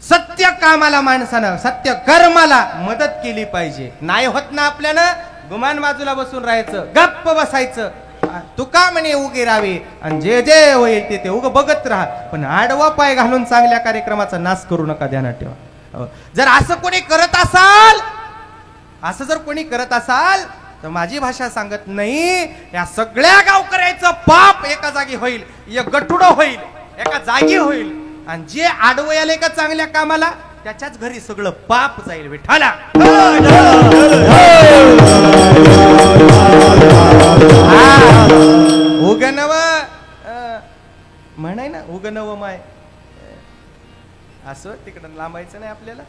सत्य कामाला माणसानं सत्य कर्माला मदत केली पाहिजे. नाही होत ना आपल्याला गुमान बाजूला बसून राहायचं, गप्प बसायचं. तुका म्हणे उगे राहावे आणि जे जे होईल ते उग बघत राहा, पण आडवा पाय घालून चांगल्या कार्यक्रमाचा नाश करू नका, ध्यानात ठेवा. जर असं कोणी करत असाल, असं जर कोणी करत असाल तर माझी भाषा सांगत नाही, या सगळ्या गावकऱ्याचं पाप एका जागी होईल, एक गठुडं होईल, एका जागी होईल. आणि जे आडवं आले का चांगल्या कामाला त्याच्याच घरी सगळं पाप जाईल. विठाला उगनव म्हणाय ना, उगनव माय असं तिकडं लांबायचं नाही आपल्याला.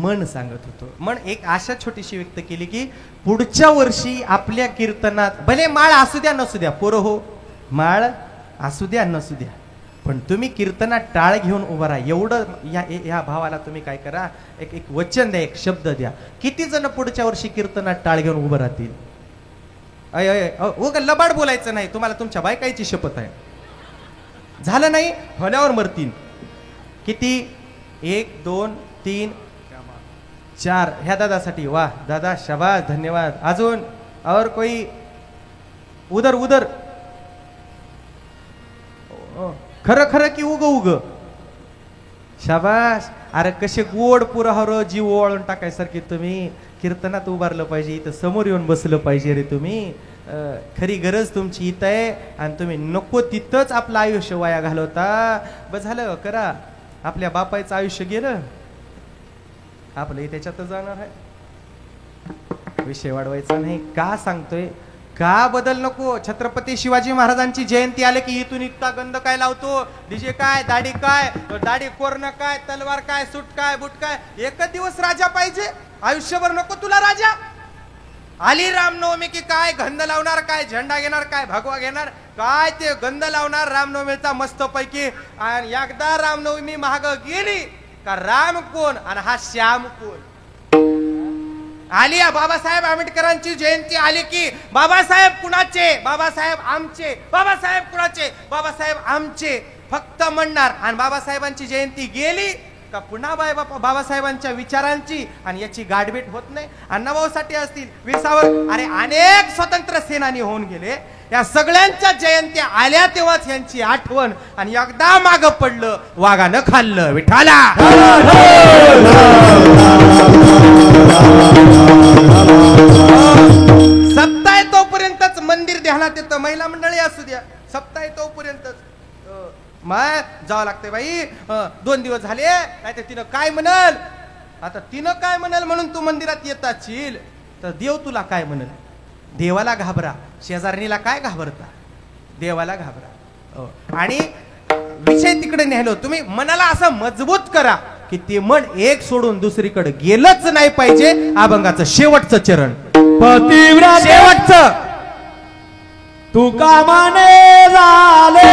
मन सांगत होतो, मन एक आशा छोटीशी व्यक्त केली की पुढच्या वर्षी आपल्या कीर्तनात भले माळ असू द्या नसू द्या, पोरं हो, माळ असू द्या नसू द्या, पण तुम्ही कीर्तनात टाळ घेऊन उभा राहा. एवढं या भावाला तुम्ही काय करा, एक वचन द्या, एक शब्द द्या. किती जण पुढच्या वर्षी कीर्तनात टाळ घेऊन उभं राहतील? उगा लबाड बोलायचं नाही, तुम्हाला तुमच्या बायकाईची शपथ आहे. झालं नाही होल्यावर मरतील. किती? 1 2 3 4. ह्या दादासाठी वाह दादा, शाबास, धन्यवाद. अजून और कोई? उदर उदर खरं खरं की उग उग? शाबास. अरे कसे गोड पुरावर जीव ओवाळून टाकायसारखी तुम्ही कीर्तनात उभारलं पाहिजे, इथं समोर येऊन बसलं पाहिजे रे तुम्ही. खरी गरज तुमची इथं आहे आणि तुम्ही नको तिथंच आपलं आयुष्य वाया घालवता. बस झालं करा, आपल्या बापाचं आयुष्य गेलं, आपलं त्याच्यातच जाणार आहे. विषय वाढवायचा नाही. का सांगतोय, का बदल नको. छत्रपती शिवाजी महाराजांची जयंती आले की इथून इतका गंध काय लावतो, डीजे काय, दाढी काय, दाढी कोरण काय, तलवार काय, सूट काय, बुट काय. एकच दिवस राजा पाहिजे, आयुष्यभर नको तुला राजा. आली रामनवमी की काय गंध लावणार, काय झेंडा घेणार, काय भगवा घेणार, काय ते गंध लावणार रामनवमीचा मस्त पैकी. आणि एकदा रामनवमी महाग गेली का राम कोण आणि हा श्याम कोण. आली बाबासाहेब आंबेडकरांची जयंती आली की बाबासाहेब कुणाचे, बाबासाहेब आमचे, बाबासाहेब कुणाचे, बाबासाहेब आमचे फक्त म्हणणार. आणि बाबासाहेबांची जयंती गेली का पुन्हा बाबासाहेबांच्या विचारांची आणि याची गाठभेट होत नाही. अण्णाभाऊसाठी असतील, विसावर, अरे अनेक स्वतंत्र सेनानी होऊन गेले. या सगळ्यांच्या जयंत्या आल्या तेव्हाच यांची आठवण. आणि एकदा माग पडलं वाघानं खाल्लं. विठाला सप्ताह तोपर्यंतच मंदिर ध्यानात येतं. महिला मंडळी असू द्या, सप्ताह तोपर्यंतच माय जावं लागते बाई. 2 दिवस झाले, नाही तर तिनं काय म्हणल, आता तिनं काय म्हणल म्हणून तू मंदिरात येत असशील तर देव तुला काय म्हणल. देवाला घाबरा, शेजारणीला काय घाबरता, देवाला घाबरा. आणि विषय तिकडे नेलो, तुम्ही मनाला असं मजबूत करा की ते मन एक सोडून दुसरीकडे गेलंच नाही पाहिजे. अभंगाचं शेवटचं चरण, पतिव्रत शेवटचं. तू कामाने झाले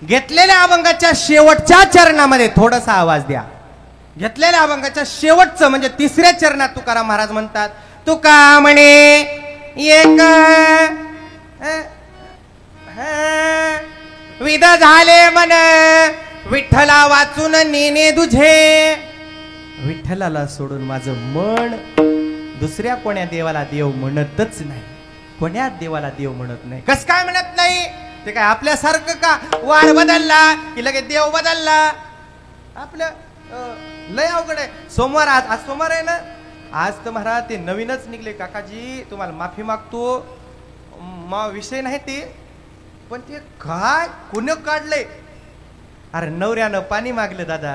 घेतलेल्या अभंगाच्या शेवटच्या चरणामध्ये थोडासा आवाज द्या. घेतलेल्या अभंगाच्या शेवटचं म्हणजे 3ऱ्या चरणात तुकाराम महाराज म्हणतात, तुका म्हणे एक विध झाले मन विठ्ठला वाचून नेने तुझे, विठ्ठलाला सोडून माझं मन दुसऱ्या कोण्या देवाला देव म्हणतच नाही, कोण्या देवाला देव म्हणत नाही. कस काय म्हणत नाही? ते काय आपल्यासारखं का वार बदलला की लगेच देव बदलला? आपलं लय अवघड आहे. सोमवार आज सोमवार आहे ना, आज तर महाराज ते नवीनच निघले. काकाजी तुम्हाला माफी मागतो, विषय नाही ते, पण ते काय कुण काढले? अरे नवऱ्यानं पाणी मागलं दादा,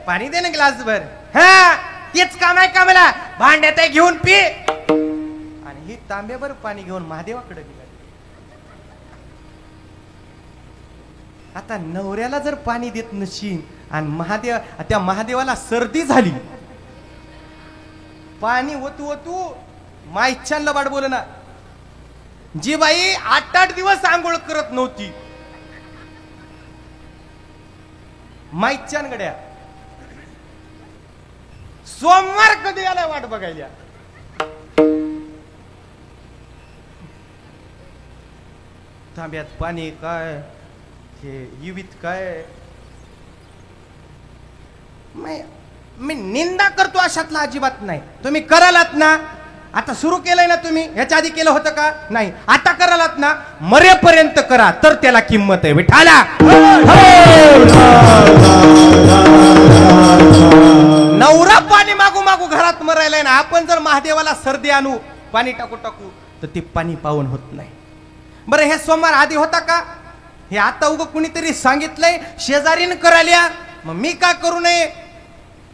पाणी दे ना ग्लास भर. हा तेच काम आहे का मला? भांड्यात घेऊन पी. आणि ही तांब्याभर पाणी घेऊन महादेवाकडे गेला. आता नवऱ्याला जर पाणी देत नशील आणि त्या महादेवाला सर्दी झाली, पाणी ओतू ओतू माईच्छानला वाट बोल ना. जी बाई 8-8 दिवस आंघोळ करत नव्हती, माईच्छान गड्या सोमवार कधी आला वाट बघायला. तांब्यात पाणी काय, हे युवित काय. मी निंदा करतो अशातला अजिबात नाही. तुम्ही करालात ना, आता सुरू केलंय ना तुम्ही, ह्याच्या आधी केलं होतं का? नाही. आता करालात ना, मरेपर्यंत करा, तर त्याला किंमत आहे. विठाला नवरा पाणी मागू मागू घरात मरायलाय ना, आपण जर महादेवाला सर्दी आणू, पाणी टाकू टाकू, तर ते पाणी पावन होत नाही. बरं हे सोमवार आधी होता का? हे आता उग कुणीतरी सांगितलंय, शेजारीन करायला, मग मी का करू नये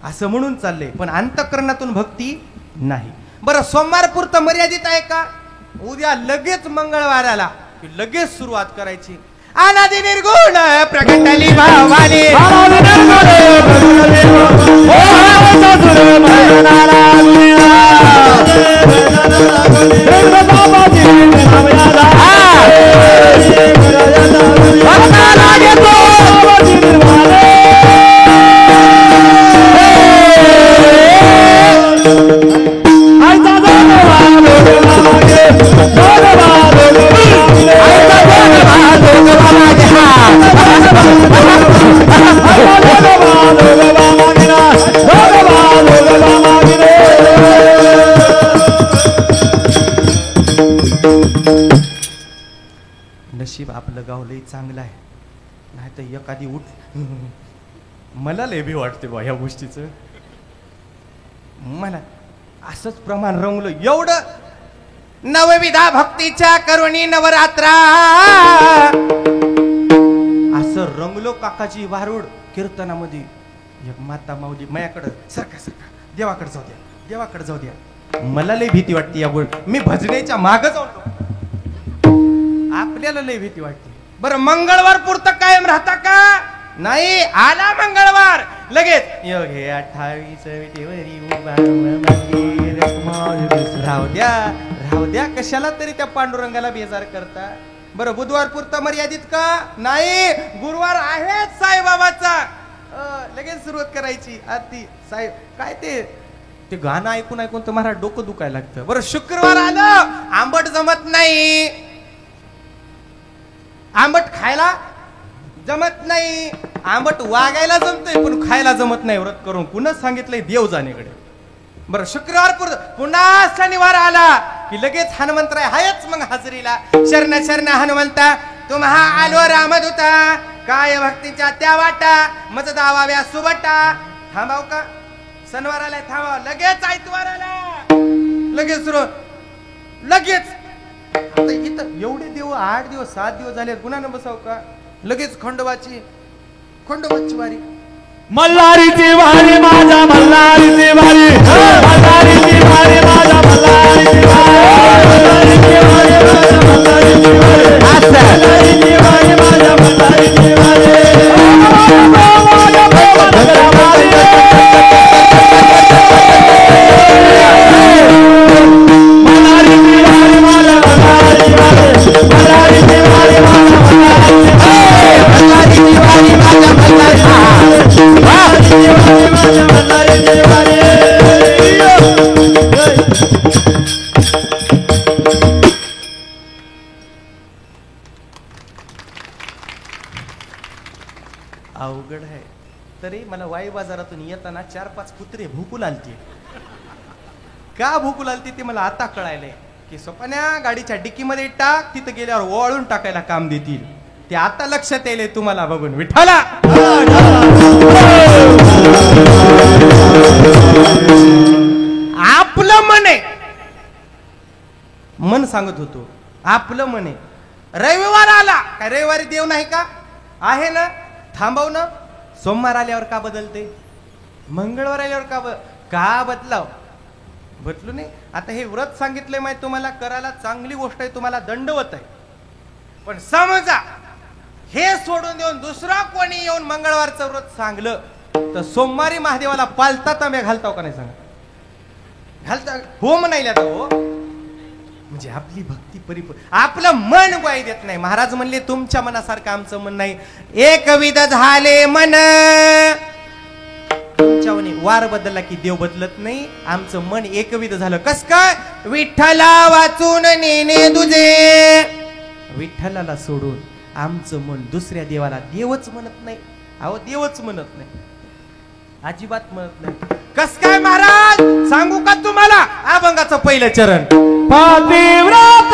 असं म्हणून चाललंय, पण अंतःकरणातून भक्ती नाही. बरं सोमवार पुरतं मर्यादित आहे का? उद्या लगेच मंगळवाराला लगेच सुरुवात करायची. अनादि निर्गुण प्रगटली भावाने, नशीब आपलं गाव लई चांगलं आहे, नाही तर एखादी उठ. मला लय भी वाटते बा ह्या गोष्टीचं. मला असंच प्रमाण रंगलं एवढं. नवविधा भक्तीच्या करुणी नवरात्रा असं रंगलो काकाची वारूड कीर्तनामध्ये. एक माता माऊली मायाकडं सारखा सारखा देवाकडे जाऊ द्या, देवाकडे जाऊ द्या. मला लय भीती वाटते या गोष्ट. मी भजनेच्या मागं जाऊन आपल्याला लय भीती वाटते. बरं मंगळवार पुरतं कायम राहता का? नाही. आला मंगळवार लगेच योग हे 28 विटेवरी उभा राहू द्या, राहू द्या. कशाला तरी त्या पांडुरंगाला बेजार करता. बरं बुधवार पुरता मर्यादित का? नाही. गुरुवार आहेच साईबाबाचा, लगेच सुरुवात करायची आरती. साहेब काय ते गाणं ऐकून ऐकून तर मला डोकं दुखायला लागतं. बरं शुक्रवार आलं, आंबट जमत नाही, आंबट खायला जमत नाही. आंबट वागायला जमतंय पण खायला जमत नाही. व्रत करून पुन्हा सांगितलंय देव जाण्याकडे. बरं शुक्रवार पुन्हा शनिवार आला की लगेच हनुमंतराय हायच मग हजरीला. शरण शरण हनुमंता तुम्हा आलो रामदूता, काय भक्तीच्या त्या वाटा मज दावाव्या सुबटा. थांबाव का? शनिवार आलाय थांबाव. लगेच आयतवार आला, लगेच सुरू, लगेच. आता इथं एवढे दिवस 8 दिवस 7 दिवस झाले, गुन्हा बसाव का? लगेच खंडोबाची वारी. मल्हारीची वारी माझ्या मल्हारीची वारी, मल्हारीची वारी माझ्या मल्हारीची वारी, मल्हारीची वारी माझ्या मल्हारीची वारी, मल्हारीची वारी माझ्या मल्हारीची वारी. तरी मला वाई बाजारातून येताना 4-5 कुत्रे भुकू लागते. का भुकू लागते ते मला आता कळायलंय की सोपान्या गाडीच्या डिक्कीमध्ये टाक, तिथं गेल्यावर ओळून टाकायला काम देतील. ते आता लक्षात येईल तुम्हाला बघून. विठ्ठला आपलं मन आहे, मन सांगत होतो आपलं मन आहे. रविवार आला काय रविवारी देव नाही का आहे ना, थांबव ना. सोमवार आल्यावर का बदलते, मंगळवार आल्यावर का बदलाव, बदलू नाही. आता हे व्रत सांगितलंय माहिती तुम्हाला, करायला चांगली गोष्ट आहे, तुम्हाला दंडवत आहे. पण समजा हे सोडून देऊन दुसरा कोणी येऊन मंगळवारचं व्रत सांगलं तर सोमवारी महादेवाला पालता तांब्या घालताव का नाही सांगा, घालता हो म्हणायला आता हो. म्हणजे आपली भक्ती परिपूर्ण, आपलं मन ग्वाही देत नाही. महाराज म्हणले तुमच्या मनासारखं आमचं मन नाही. एकविध झाले मन, तुमच्यावनी वार बदलला की देव बदलत नाही. आमचं मन एकविध झालं. कस काय, विठ्ठला वाचून नेणे तुझे, विठ्ठलाला सोडून आमचं मन दुसऱ्या देवाला देवच म्हणत नाही. अहो देवच म्हणत नाही, अजिबात म्हणत नाही. कस काय महाराज सांगू का तुम्हाला, अभंगाचं पहिलं चरण. पतिव्रत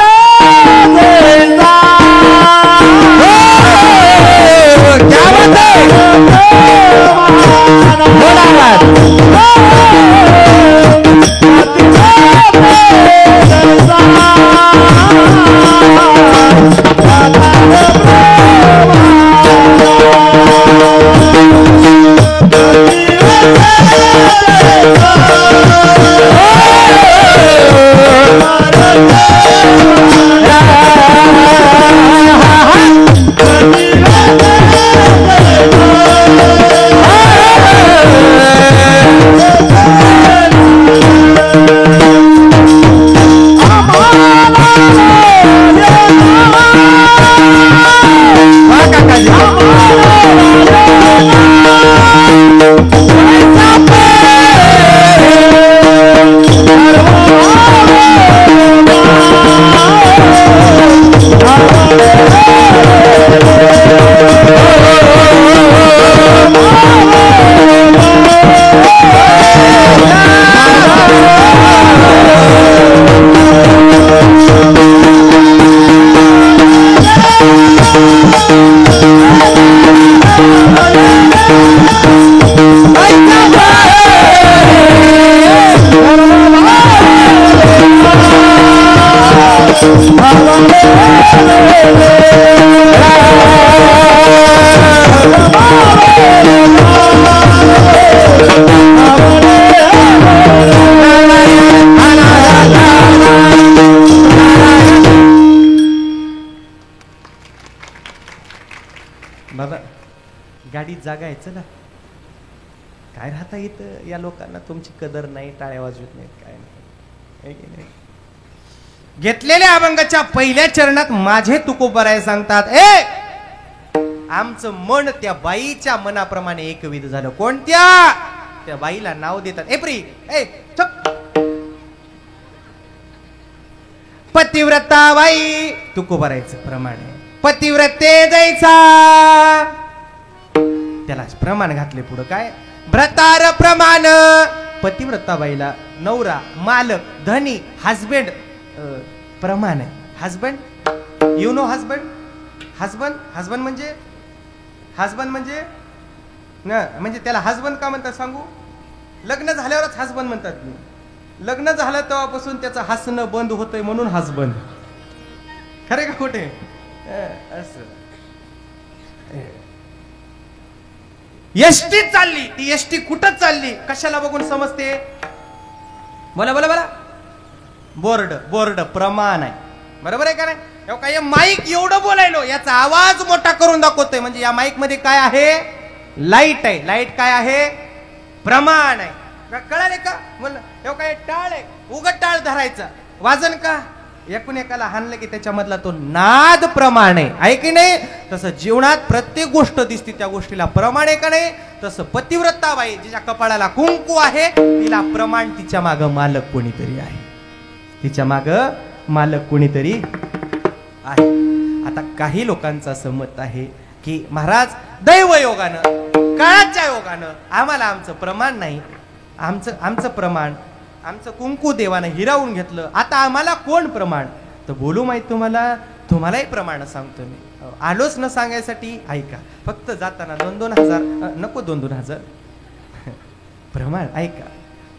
बाबा गाडीत जागा आहे, चला. काय राहता इथं या लोकांना, तुमची कदर नाही, टाळ्या वाजवत नाहीत, काय नाही. घेतलेल्या अभंगाच्या पहिल्या चरणात माझे तुकोबराय सांगतात, आमचं मन त्या बाईच्या मनाप्रमाणे एकविध झालं. कोणत्या, त्या बाईला नाव देतात पतिव्रता बाई. तुकोबरायचं प्रमाणे पतिव्रते जायचा, त्याला प्रमाण घातले पुढं काय, भ्रतार प्रमाण. पतिव्रता बाईला नवरा, मालक, धनी, हजबंड प्रमाण आहे. Husband, you know husband, husband म्हणजे ना, म्हणजे त्याला हजबंड का म्हणतात सांगू, लग्न झाल्यावरच हजबंड म्हणतात. लग्न झालं तेव्हापासून त्याचं हसणं बंद होतंय म्हणून हजबंड. खरे का खोटे, असं. एसटी चालली, ती एसटी कुठं चालली, कशाला बघून समजते, बोला बोला बोला, बोर्ड प्रमाण आहे. बरोबर आहे का नाही. काय माईक एवढं बोलायलो, याचा आवाज मोठा करून दाखवतोय, म्हणजे या माईक मध्ये काय आहे, लाईट आहे. लाईट काय आहे, प्रमाण आहे. कळाले का म्हणलं, काय टाळ आहे, उगत टाळ धरायचा, वाजन का, एकूण एकाला हाणलं की त्याच्यामधला तो नाद प्रमाण आहे की नाही. तसं जीवनात प्रत्येक गोष्ट दिसते त्या गोष्टीला प्रमाण आहे का नाही. तसं पतिव्रता बाई जिच्या कपाळाला कुंकू आहे, तिला प्रमाण, तिच्या माग मालक कोणीतरी आहे, तिच्या माग मालक कोणीतरी आहे. आता काही लोकांचं असं मत आहे की महाराज दैवयोगानं काळाच्या योगानं आम्हाला आमचं प्रमाण नाही, आमचं प्रमाण, आमचं कुंकू देवानं हिरावून घेतलं. आता आम्हाला कोण प्रमाण? तर बोलू माहित तुम्हालाही प्रमाण सांगतो मी. आलोच न सांगायसाठी ऐका. फक्त जाताना 2,000 नको 2,000 प्रमाण ऐका.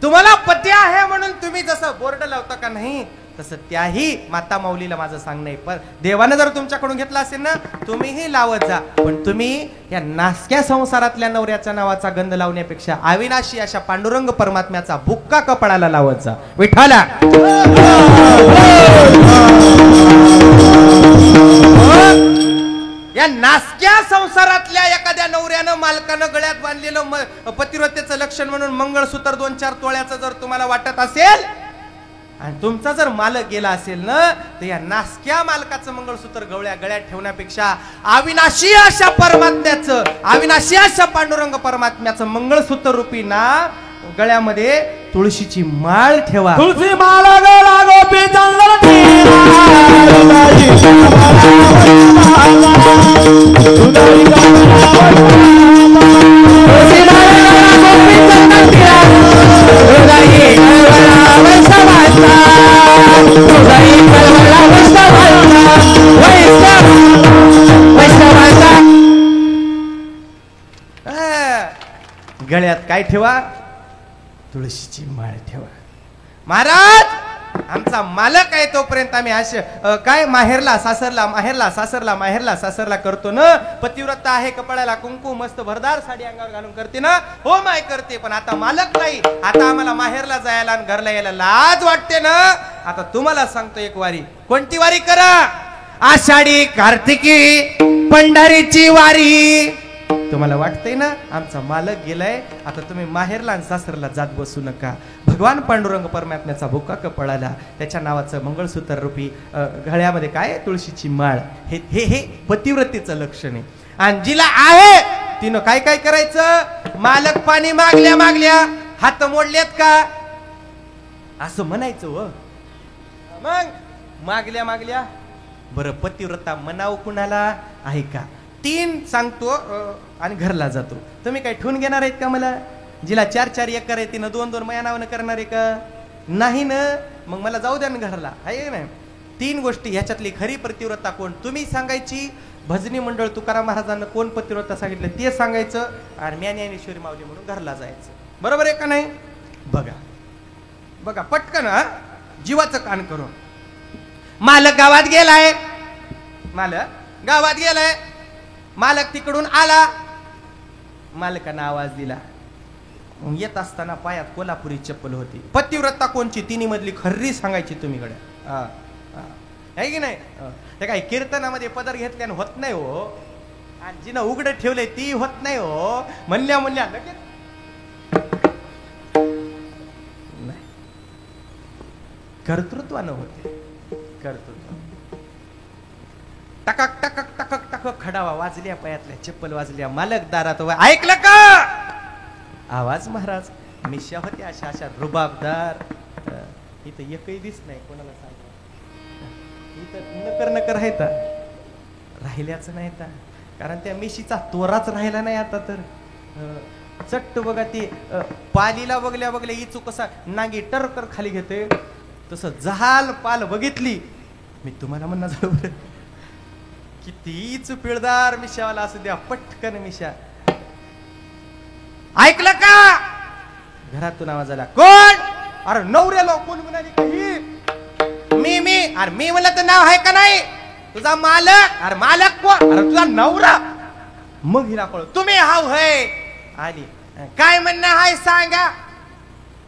तुम्हाला पती आहे म्हणून तुम्ही जसं बोर्ड लावता का नाही, तसं त्याही माता माऊलीला माझं सांगणं आहे. पण देवानं जर तुमच्याकडून घेतला असेल ना, तुम्हीही लावत जा. पण तुम्ही या नासक्या संसारातल्या नवऱ्याच्या नावाचा गंध लावण्यापेक्षा अविनाशी अशा पांडुरंग परमात्म्याचा बुक्का कपाळाला लावत जा. विठ्ठला या नासक्या संसारातल्या एखाद्या नवऱ्यानं मालकानं गळ्यात बांधलेलं पतिव्रतेचं लक्षण म्हणून मंगळसूत्र 2-4 तोळ्याचं जर तुम्हाला वाटत असेल आणि तुमचा जर मालक गेला असेल ना, तर या नासक्या मालकाचं मंगळसूत्र गळ्यात ठेवण्यापेक्षा अविनाशी अशा परमात्म्याचं, अविनाशी अशा पांडुरंग परमात्म्याचं मंगळसूत्र रूपी ना गळ्यामध्ये तुळशीची माळ ठेवा. तुळशी माला गळा गोपी जंगल गळ्यात काय ठेवा? तुळशीची माळ ठेवा. महाराज आमचा मालक आहे तोपर्यंत आम्ही असे काय माहेरला सासरला माहेरला सासरला माहेरला सासरला करतो ना. पतिव्रता आहे, कपाळाला कुंकू, मस्त भरदार साडी अंगावर घालून करते ना, हो माय करते. पण आता मालक नाही, आता आम्हाला माहेरला जायला आणि घरला यायला लाज वाटते ना. आता तुम्हाला सांगतो एक वारी. कोणती वारी करा? आषाढी कार्तिकी पंढरीची वारी. तुम्हाला वाटतंय ना आमचा मालक गेलाय, आता तुम्ही माहेरला आणि सासरला जात बसू नका. भगवान पांडुरंग परमात्म्याचा भुक्का कपाळाला, त्याच्या नावाचं मंगळसूत्र रूपी गळ्यामध्ये काय तुळशीची माळ, हे हे हे पतिव्रतेचं लक्षण आहे. आणि जिला आहे तिनं काय काय करायचं? मालक पाणी मागल्या मागल्या हात मोडलेत का असं म्हणायचं. व मग मागल्या मागल्या बरं पतिव्रता म्हणावं कुणाला आहे का? 3 सांगतो आणि घरला जातो. तुम्ही काय ठेवून घेणार आहेत का मला? जिला 4-4 एकर आहे तिनं 2-2 मया नावानं करणार आहे का? नाही ना. मग मला जाऊ द्या ना घरला, आहे ना. 3 गोष्टी ह्याच्यातली खरी पतिव्रता कोण तुम्ही सांगायची. भजनी मंडळ तुकाराम महाराजांना कोण पतिव्रता सांगितलं ते सांगायचं, आणि ज्ञानेश्वरी माऊली म्हणून घरला जायचं. बरोबर आहे का नाही? बघा बघा पटकन जीवाचं कान करून. मालक गावात गेलाय, मालक गावात गेलाय, मालक तिकडून आला, मालकानं आवाज दिला. येत असताना पायात कोल्हापुरी चप्पल होती. पतिव्रता कोणची? तिन्ही मधली खर्री सांगायची तुम्ही कडे, आहे की नाही? ते काय कीर्तनामध्ये पदर घेतल्याने होत नाही हो, आणि जिनं उघड ठेवलंय ती होत नाही हो. म्हणल्या लगेच नाही, कर्तृत्वानं होते. कर्तृत्व टकक टकक टकक टकक खडावा वाजल्या, पायातल्या चप्पल वाजल्या. मालक दारात ऐकलं का आवाज? महाराज मिश्या होत्या अशा अशा रुबाबदार. इथं एकही दिस नाही कोणाला सांगा. इथं नकर राहता राहिल्याच नाही, कारण त्या मिशीचा तोराच राहिला नाही आता. तर चट्ट बघा ते पालीला बघल्या बघल्या इचू कसा नागी टरकर खाली घेते, तसं जहाल पाल बघितली. मी तुम्हाला म्हणणार झालो बरं, किती चुपिळदार मिशावाला असू द्या, पटकन मिशा. ऐकलं का? घरातून आवाज आला. कोण? अरे नवऱ्याला. कोण म्हणाली? काही मी अरे मी म्हणलं तर नाव आहे का नाही तुझा? मालक. अरे मालक कोण? अरे तुझा नवरा. मग हिला कळलं तुम्ही हाव है आली. काय म्हणणं आहे सांगा?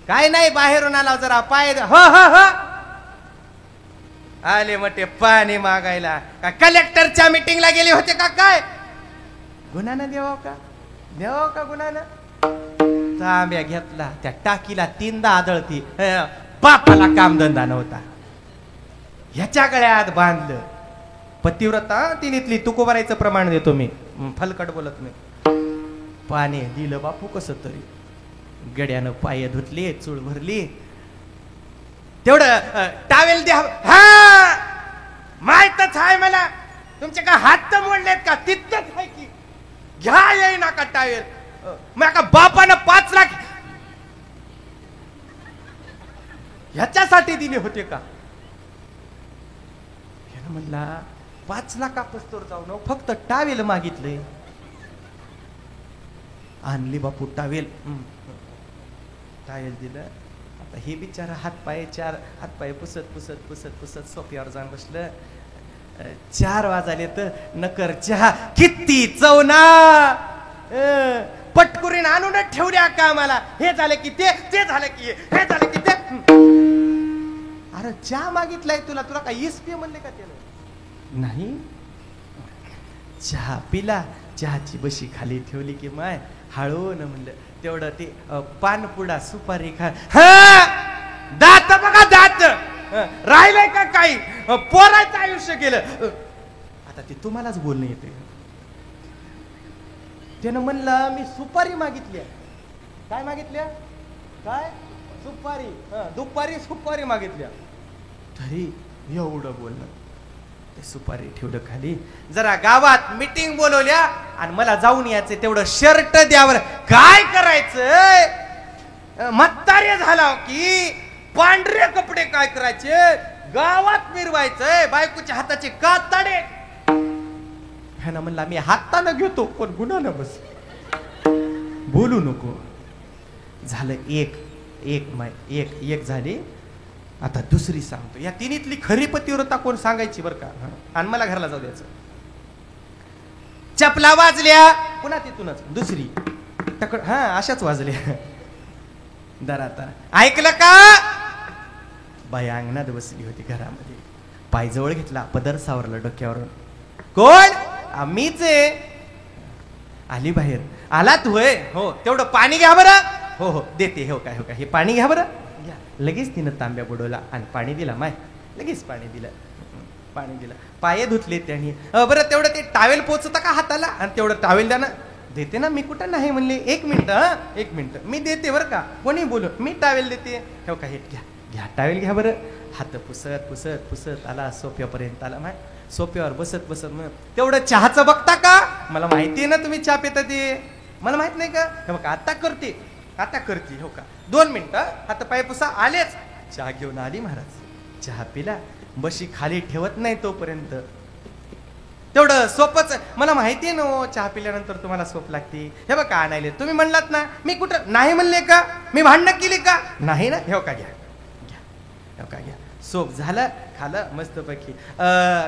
काय नाही, बाहेरून आला जरा पाय. ह आले मोठे पाणी मागायला. का कलेक्टरच्या मीटिंगला गेले होते का काय? गुन्हानं देवाव का गुन्हानं? तांब्या घेतला, त्या टाकीला 3दा आदळती. बापाला कामधंदा नव्हता, ह्याच्या गळ्यात बांधलं. पतिव्रता तिनेतली तुकोबारायचं प्रमाण देतो मी, फलकट बोलत नाही. पाणी दिलं बापू कसं तरी, गड्यानं पाय धुतले, चूळ भरली. तेवढं टावेल द्या. हा माहितच आहे मला, तुमचे का हात तर मोडलेत का? तिथंच आहे की घ्या, येई ना का टावेल. माझ्या बापानं 5 लाख ह्याच्यासाठी दिले होते का? यानं म्हणला 5 लाखापासून जाऊन फक्त टावेल मागितले. आणली बापू टावेल. टावेल दिलं. आता हे बिचारा हातपाय पुसत सोफ्यावर जाऊन बसलं. 4 वाजले तर नकर चहा किती चवना. पटकुरीन आणून ठेवल्या कामाला. हे झालं की ते झालं की हे झालं की ते. अरे चहा मागितलाय तुला काय इसपी म्हणले का त्याला? नाही. चहा पिला. चहाची बशी खाली ठेवली की माय हळून म्हणलं तेवढं ते पानपुडा सुपारी खा. दात बघा दात राहिलंय का काही? पोराचं आयुष्य गेलं. आता ते तुम्हालाच बोलणं येते. त्यानं म्हणलं मी सुपारी मागितल्या. काय मागितल्या? काय? सुपारी. दुपारी सुपारी मागितल्या. तरी एवढं बोलणं. ते सुपारी ठेवलं खाली. जरा गावात मीटिंग बोलवल्या आणि मला जाऊन यायचं तेवढं शर्ट द्यावर. काय करायचं? म्हातारे झाला की पांढरे कपडे काय करायचे? गावात मिरवायचंय. बायकोच्या हाताचे कातडे. ह्यानं म्हणला मी हातानं घेतो पण गुन्हानं बस. बोलू नको. झालं एक झाली. आता दुसरी सांगतो. या तिन्हीतली खरी पतिव्रता कोण सांगायची बरं का? आणि मला घराला जाऊ द्यायचं. चपला वाजल्या पुन्हा तिथूनच दुसरी अशाच वाजल्या. दराता ऐकलं का? बाई अंगणात बसली होती घरामध्ये. पायजवळ घेतला. पदर सावरला डोक्यावरून. कोण? मीच आहे. आली बाहेर. आलात होय? हो. तेवढं पाणी घ्या बरं. हो देते. हो काय हे पाणी घ्या बरं. घ्या. लगेच तिनं तांब्या बुडवला आणि पाणी दिला. माय लगेच पाणी दिलं. पाय धुतले त्यांनी. बरं तेवढं ते टावेल पोचता का हाताला? आणि तेवढं टावेल द्या ना. देते ना. मी कुठं नाही म्हणले. 1 मिनिट मी देते बरं का. कोणी बोलू मी टावेल देते. हो का हे घ्या टावेल घ्या बरं. हात पुसत आला. सोफ्यापर्यंत आला. माय सोफ्यावर बसत मग तेवढं चहाचं बघता का? मला माहिती आहे ना तुम्ही चहा पिता ते. मला माहित नाही का? हे बघा आता करते. हो का 2 मिनिटं. हात पाय पुसा. आलेच. चहा घेऊन आली महाराज. चहा पिला. बशी खाली ठेवत नाही तोपर्यंत. तेवढं सोपच. मला माहिती आहे ना चहा पिल्यानंतर तुम्हाला सोप लागते. हे बघा आणायले. तुम्ही म्हणलात ना. मी कुठं नाही म्हणले का? मी भांडणं केली का? नाही ना. हे का घ्या. सोप झालं. खालं मस्तपैकी.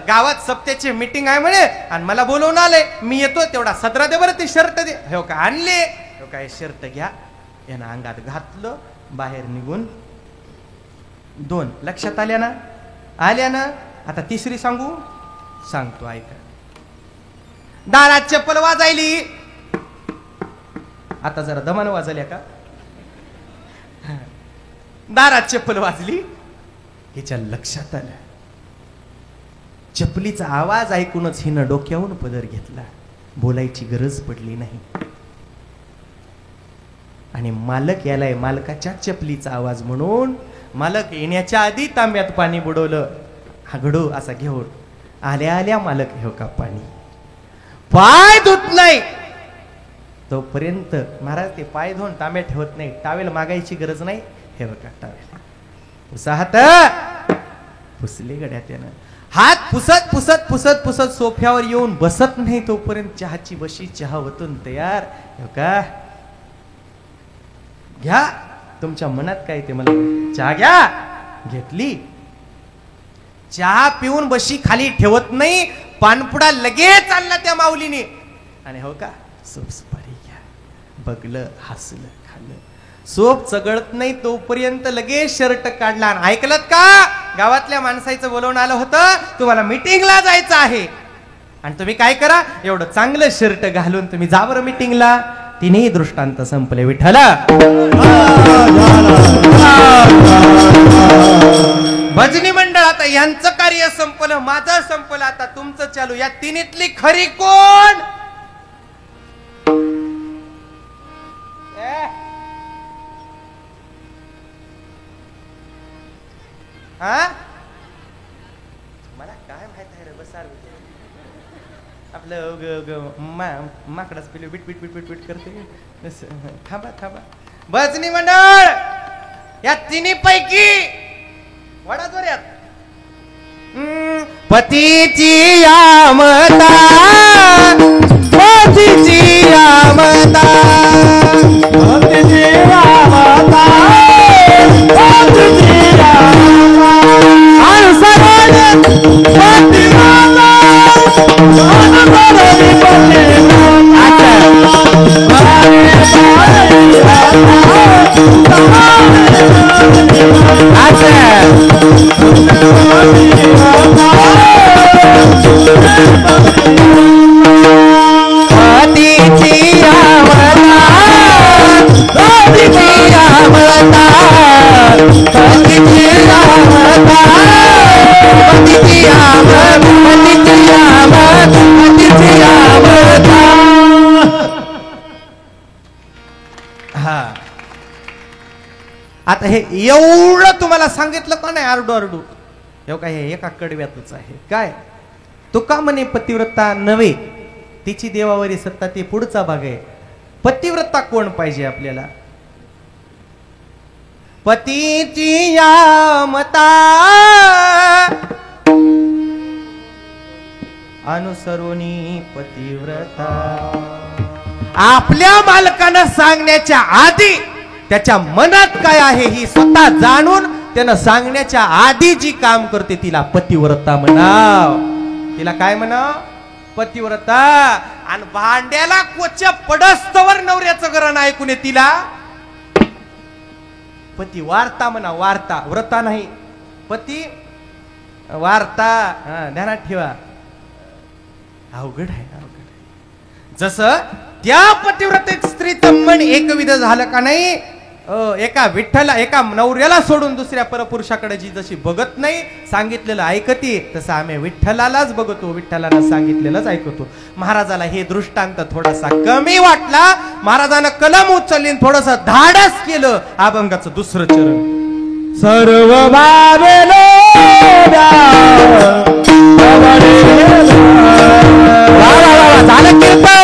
गावात सप्त्याची मीटिंग आहे म्हणे आणि मला बोलवून आले. मी येतो. तेवढा सदरा दे बरं. ते शर्ट दे. हो का आणले. हो का हे शर्ट घ्या. यानं अंगात घातलं. बाहेर निघून 2 लक्षात आल्या ना. आता तिसरी सांगतो ऐका. दारात चप्पल वाजायली. आता जरा दमानं वाजल्या का? दारात चप्पल वाजली. हिच्या लक्षात आलं. चपलीचा आवाज ऐकूनच हिनं डोक्यावरून पदर घेतला. बोलायची गरज पडली नाही. आणि मालक यालाय. मालकाच्या चपलीचा आवाज म्हणून मालक येण्याच्या आधी तांब्यात पाणी बुडवलं. घडू असा घेऊन आल्या मालक हे का पाणी. पाय धुत नाही तोपर्यंत महाराज ते पाय धुवून तांब्यात ठेवत नाही. टावेल मागायची गरज नाही. हे बघा टावेल पुसा. हात पुसले गड्या त्यानं. हात पुसत सोफ्यावर येऊन बसत नाही तोपर्यंत चहाची बशी चहा वतून तयार. हो का घ्या. तुमच्या मनात काय ते मला चहा घ्या. घेतली. चहा पिऊन बशी खाली ठेवत नाही. पानपुडा लगेच आणला त्या माऊलीने. आणि हो का सोप सुपारी घ्या. बघलं हसलं खाल्लं. सोप चगळत नाही तोपर्यंत लगेच शर्ट काढला. ऐकलत का? गावातल्या माणसाचं बोलवून आलं होतं. तुम्हाला मीटिंगला जायचं आहे. आणि तुम्ही काय करा. एवढं चांगलं शर्ट घालून तुम्ही जा बरं मीटिंगला. तिन्ही दृष्टांत संपले. विठ्ठला भजनी मंडळ. आता यांचं कार्य संपलं. माझं संपलं. आता तुमचं चालू. या तिन्हीतली खरी कोण? मला काय माहित आहे रे. बसा आपलं माकडाच पिलो बिट बिट बिट बिट बिट करते. थांबा थांबा. भजनी मंडळ या तिन्ही पैकी वडा जोऱ्यात. पतीची यामता, पतीची यामता, पतीची यामता, पतीची यामता, अनुसरण पतिमाता, अनुसरण आता हे एवढं तुम्हाला सांगितलं का नाही आरडू आरडू. हे काय हे एका कडव्यातच आहे. काय तुका म्हणे पतिव्रता नव्हे तिची देवावरी सत्ता, ते पुढचा भाग आहे. पतिव्रता कोण पाहिजे आपल्याला? पतीची यामता अनुसरोनी पतिव्रता. आपल्या मालकानं सांगण्याच्या आधी त्याच्या मनात काय आहे ही स्वतः जाणून त्यानं सांगण्याच्या आधी जी काम करते तिला पतिव्रता म्हणाव. तिला काय म्हणाव? पतिव्रता. आणि भांड्याला कोच पडस्तवर नवऱ्याचं गरण ऐकून तिला पती वार्ता म्हणा. वार्ता, व्रता नाही, पती वार्ता. ध्यानात ठेवा. अवघड आहे, अवघड आहे. जसं त्या पतिव्रतेत स्त्रीचं मन एकविध झालं का नाही, एका विठ्ठला एका नवऱ्याला सोडून दुसऱ्या परपुरुषाकडे जी जशी बघत नाही, सांगितलेलं ऐकते, तसं आम्ही विठ्ठलालाच बघतो, विठ्ठलानं सांगितलेलंच ऐकतो. महाराजाला हे दृष्टांत थोडासा कमी वाटला. महाराजानं कलम उचलली, थोडस धाडस केलं. अभंगाचं दुसरं चरण. सर्व भावेलो झालं कीर्तन.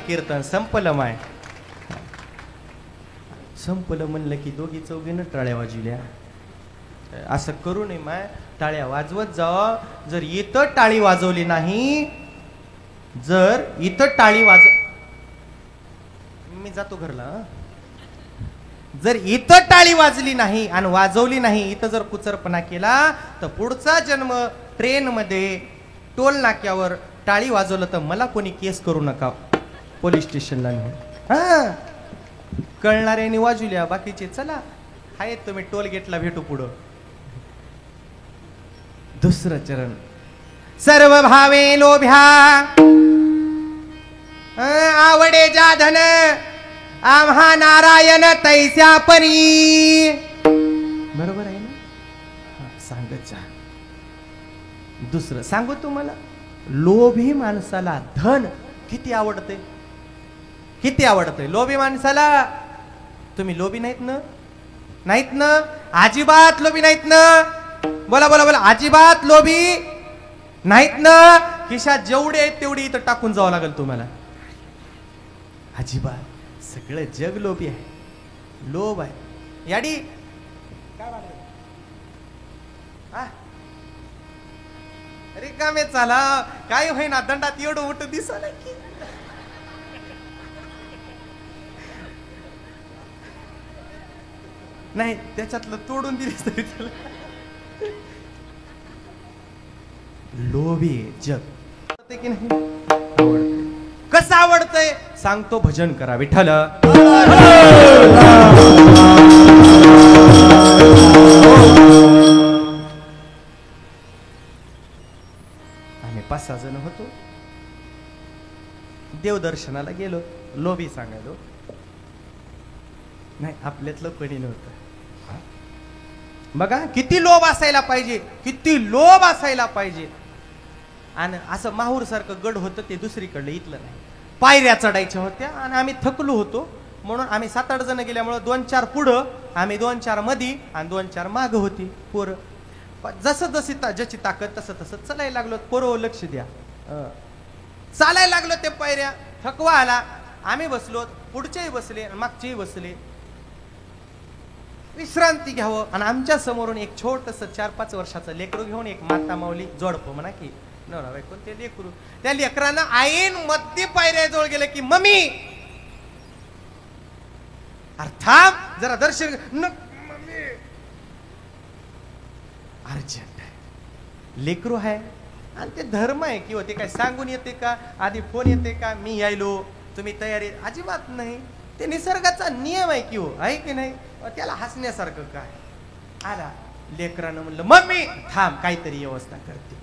कीर्तन संपलं. माय संपलं म्हणलं की दोघी चौघीनं टाळ्या वाजविल्या. असं करू नये माय, टाळ्या वाजवत जावा. जर इथं टाळी वाजवली नाही, जर इथं टाळी मी जातो घरला. जर इथं टाळी वाजली नाही आणि वाजवली नाही, इथं जर कुचरपणा केला तर पुढचा जन्म ट्रेन मध्ये टोल नाक्यावर टाळी वाजवलं तर मला कोणी केस करू नका, पोलीस स्टेशनला नेऊन. कळणाऱ्याने वाजवल्या, बाकीचे चला आहेत तुम्ही टोल गेटला भेटू पुढं. दुसरं चरण. सर्व भावे लोभ्या आवडे जाधन आम्हा नारायण तैस्या परी. बरोबर आहे ना? सांगत जा. दुसरं सांगू तुम्हाला, लोभी माणसाला धन किती आवडते, किती आवडते लोभी माणसाला. तुम्ही लोभी नाहीत ना? नाहीत ना? अजिबात लोभी नाहीत ना? बोला बोला बोला. अजिबात लोभी नाहीत ना. खिशात जेवढे आहेत तेवढी इथं टाकून जावं लागेल तुम्हाला. अजिबात. सगळं जग लोभी आहे, लोभ आहे. याडी काय रिकामे चाला. काय होईना दंडात एवढं मोठं दिसायला की नाही, त्याच्यातलं तोडून दिली तरी त्याला. लोभी जग की नाही. आवडत कसं आवडतंय सांगतो. भजन करा विठ्ठल. आम्ही 5-6 जण होतो. देवदर्शनाला गेलो. लोभी सांगायलो नाही, आपल्यातलं कोणी नव्हतं. बघा किती लोभ असायला पाहिजे, किती लोभ असायला पाहिजे. आणि असं माहूर सारखं गड होतं ते दुसरीकडलं, इथलं नाही. पायऱ्या चढायच्या होत्या आणि आम्ही थकलो होतो म्हणून आम्ही 7-8 जण गेल्यामुळं 2-4 पुढं, आम्ही 2-4 मधी आणि 2-4 माग होती पोरं. जसं ज्याची ताकद तसं तसं चालायला लागलो. पोरं लक्ष द्या. चालायला लागलो ते पायऱ्या. थकवा आला. आम्ही बसलो, पुढचेही बसले मागचेही बसले. विश्रांती घ्यावं. आणि आमच्या समोरून एक छोटस 4-5 वर्षाचं लेकरू घेऊन एक माता माऊली जोडपं म्हणा की नवरा बायको ते लेकरू, त्या लेकरांना आईन मध्य पायऱ्याजवळ गेलं की मम्मी थांब जरा दर्शन. मम्मी अर्जंट आहे. लेकरू आहे आणि ते धर्म आहे किंवा ते काय सांगून येते का, आधी फोन येते का मी यायलो तुम्ही तयारी, अजिबात नाही. ते निसर्गाचा नियम आहे किंवा आहे की नाही. त्याला हसण्यासारखं काय. आला लेकरानं म्हणलं मम्मी थांब काहीतरी व्यवस्था करते.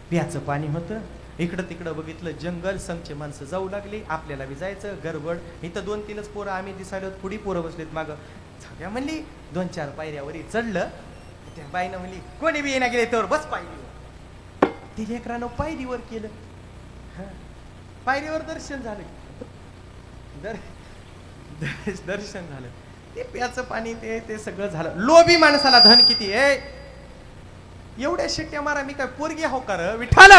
प्याचं पाणी होतं. इकडं तिकडं बघितलं जंगल. संघचे माणसं जाऊ लागली. आपल्याला बी जायचं गडबड. इथं 2-3च पोरं आम्ही दिसायलो. पुढी पोरं बसलेत मागं. सगळ्या म्हणली 2-4 पायऱ्यावरी चढलं. त्या बाईनं म्हणली कोणी बी येण्या गेले तर बस पायरीवर. ते लेकरानं पायरीवर केलं. पायरीवर दर्शन झालं. दर्शन झालं. ते प्याचं पाणी ते सगळं झालं. लोभी माणसाला धन किती आहे. एवढ्या शिट्ट्या मारा मी काय पोरगी हो कर विठ्ठल.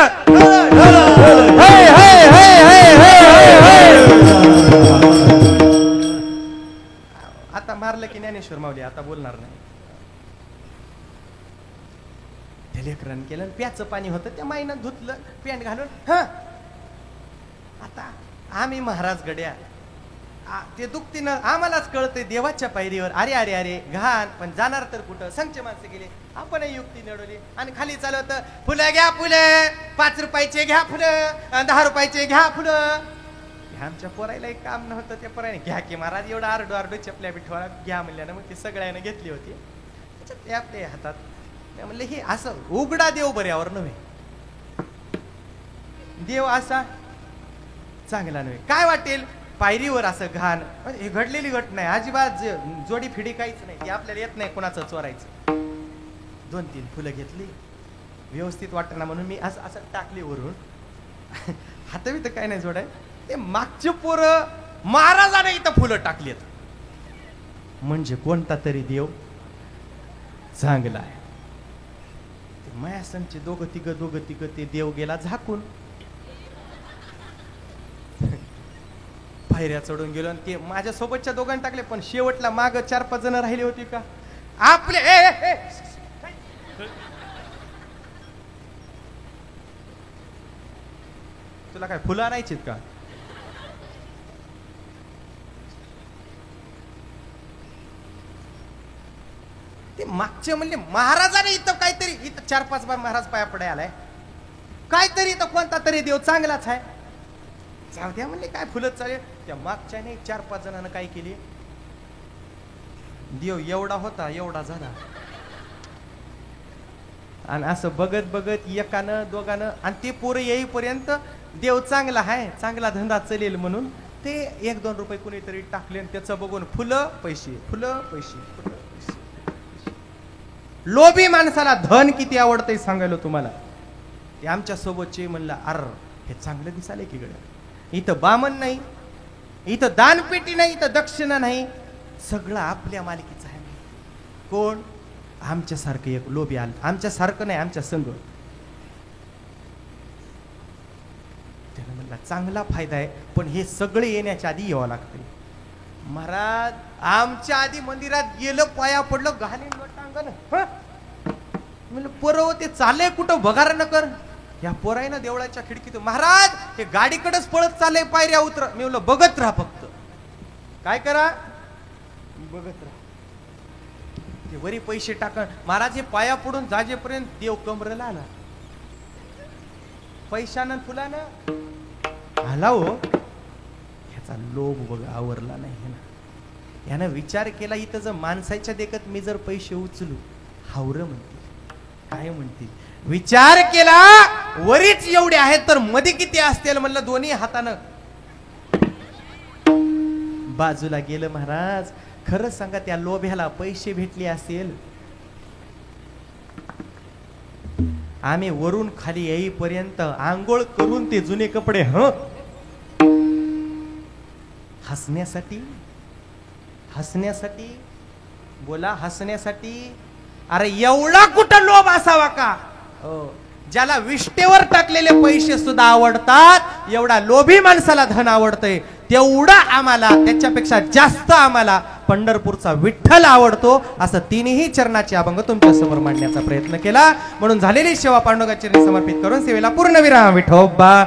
आता मारलं की ज्ञानेश्वर माऊली आता बोलणार नाही. ते लेकरानं केलं. प्याचं पाणी होतं त्या माईनं धुतलं पॅन्ट घालून. आता आम्ही महाराज गड्या ते दुखतीनं आम्हालाच कळतंय देवाच्या पायरीवर. अरे अरे अरे घाण. पण जाणार तर कुठं. संघचे माणसं गेले. आपणही युक्ती निवडली आणि खाली चालवत फुलं घ्या फुलं. 5 रुपयाचे घ्या फुलं. 10 रुपयाचे घ्या फुलं. आमच्या पोरायला एक काम नव्हतं. त्या पोराने घ्या की महाराज एवढं आरडू चपल्या बिठवा घ्या म्हणल्यानं मग ती सगळ्यानं घेतली होती. त्याच्यात ते आपल्या हातात. म्हणलं हे असं उघडा देव बऱ्यावर नव्हे. देव असा चांगला नव्हे. काय वाटेल पायरीवर असं घाण. हे घडलेली घटना आहे. अजिबात जोडी फिडी काहीच नाही. ती आपल्याला येत नाही कोणाचं चोरायचं. 2-3 फुलं घेतली. व्यवस्थित वाटना म्हणून मी असं असं टाकली वरून. हातावी तर काय नाही जोडाय. ते मागचे पोरं महाराजाने इथं फुलं टाकलीत. म्हणजे कोणता तरी देव चांगला आहे. मायासनचे दोघं तिघं ते देव गेला झाकून. पायऱ्या चढून गेलो आणि ते माझ्या सोबतच्या दोघांनी टाकले. पण शेवटला माग 4-5 जण राहिले होते का आपले. तुला काय फुलं आणायचीत का. ते मागचे म्हणले महाराजाने इथं काहीतरी इथं 4-5 बार महाराज पाया पडाय आलाय. काहीतरी इथं कोणता तरी देव चांगलाच आहे. जाऊ द्या म्हणले काय फुलं चालेल. त्या मागच्याने 4-5 जणांना काय केली. देव एवढा होता एवढा झाला. आणि असं बघत बघत एकानं दोघानं आणि ते पोरं येईपर्यंत देव चांगला आहे चांगला धंदा चालेल म्हणून ते 1-2 रुपये कुणीतरी टाकले. त्याचं बघून फुलं पैसे फुलं पैसे फुलं पैसे. लोभी माणसाला धन किती आवडतंय सांगायलो तुम्हाला. ते आमच्या सोबतचे म्हणलं अर हे चांगलं दिसाले की गड्या. इथं बामण नाही, इथं दानपेटी नाही, इथं दक्षिणा नाही. सगळं आपल्या मालकीचं आहे. कोण आमच्यासारखं एक लोभी आलं, आमच्यासारखं नाही, आमच्या संघ. त्यानं म्हणला चांगला फायदा आहे, पण हे सगळे येण्याच्या आधी यावं लागतंय. महाराज आमच्या आधी मंदिरात गेलं, पाया पडलं, घालीन लोटांगण. म्हणलं पोरं ते चाललंय कुठं बघार न कर. या पोरायनं देवळाच्या खिडकीत, महाराज हे गाडीकडेच पळत चाललंय, पायऱ्या उतर. मी म्हणलं बघत राहा, फक्त काय करा, बघत राहा. ते वरी पैसे टाकण. महाराज हे पाया पडून जाजेपर्यंत देव कमरेला आला. पैशानं फुलानं आला हो. ह्याचा लोभ बघा आवरला नाही ना. यानं विचार केला, इथं जर माणसाच्या देखत मी जर पैसे उचलू, हावर म्हणतील, काय म्हणतील. विचार केला, वरीच एवढे आहेत तर मध्ये किती असतील. म्हणलं दोन्ही हातानं बाजूला गेलं. महाराज खरं सांगा, त्या लोभ्याला पैसे भेटले असेल. आम्ही वरून खाली येईपर्यंत आंघोळ करून ते जुने कपडे हसण्यासाठी, हसण्यासाठी बोला, हसण्यासाठी. अरे एवढा कुठं लोभ असावा का. ज्याला विष्टेवर टाकलेले पैसे सुद्धा आवडतात, एवढा लोभी माणसाला धन आवडतंय. तेवढा आम्हाला, त्याच्यापेक्षा जास्त आम्हाला पंढरपूरचा विठ्ठल आवडतो. असं तिन्ही चरणाचे अभंग तुमच्या समोर मांडण्याचा प्रयत्न केला. म्हणून झालेली सेवा पांडुरंगा चरणी समर्पित करून सेवेला पूर्ण विराम. विठोबा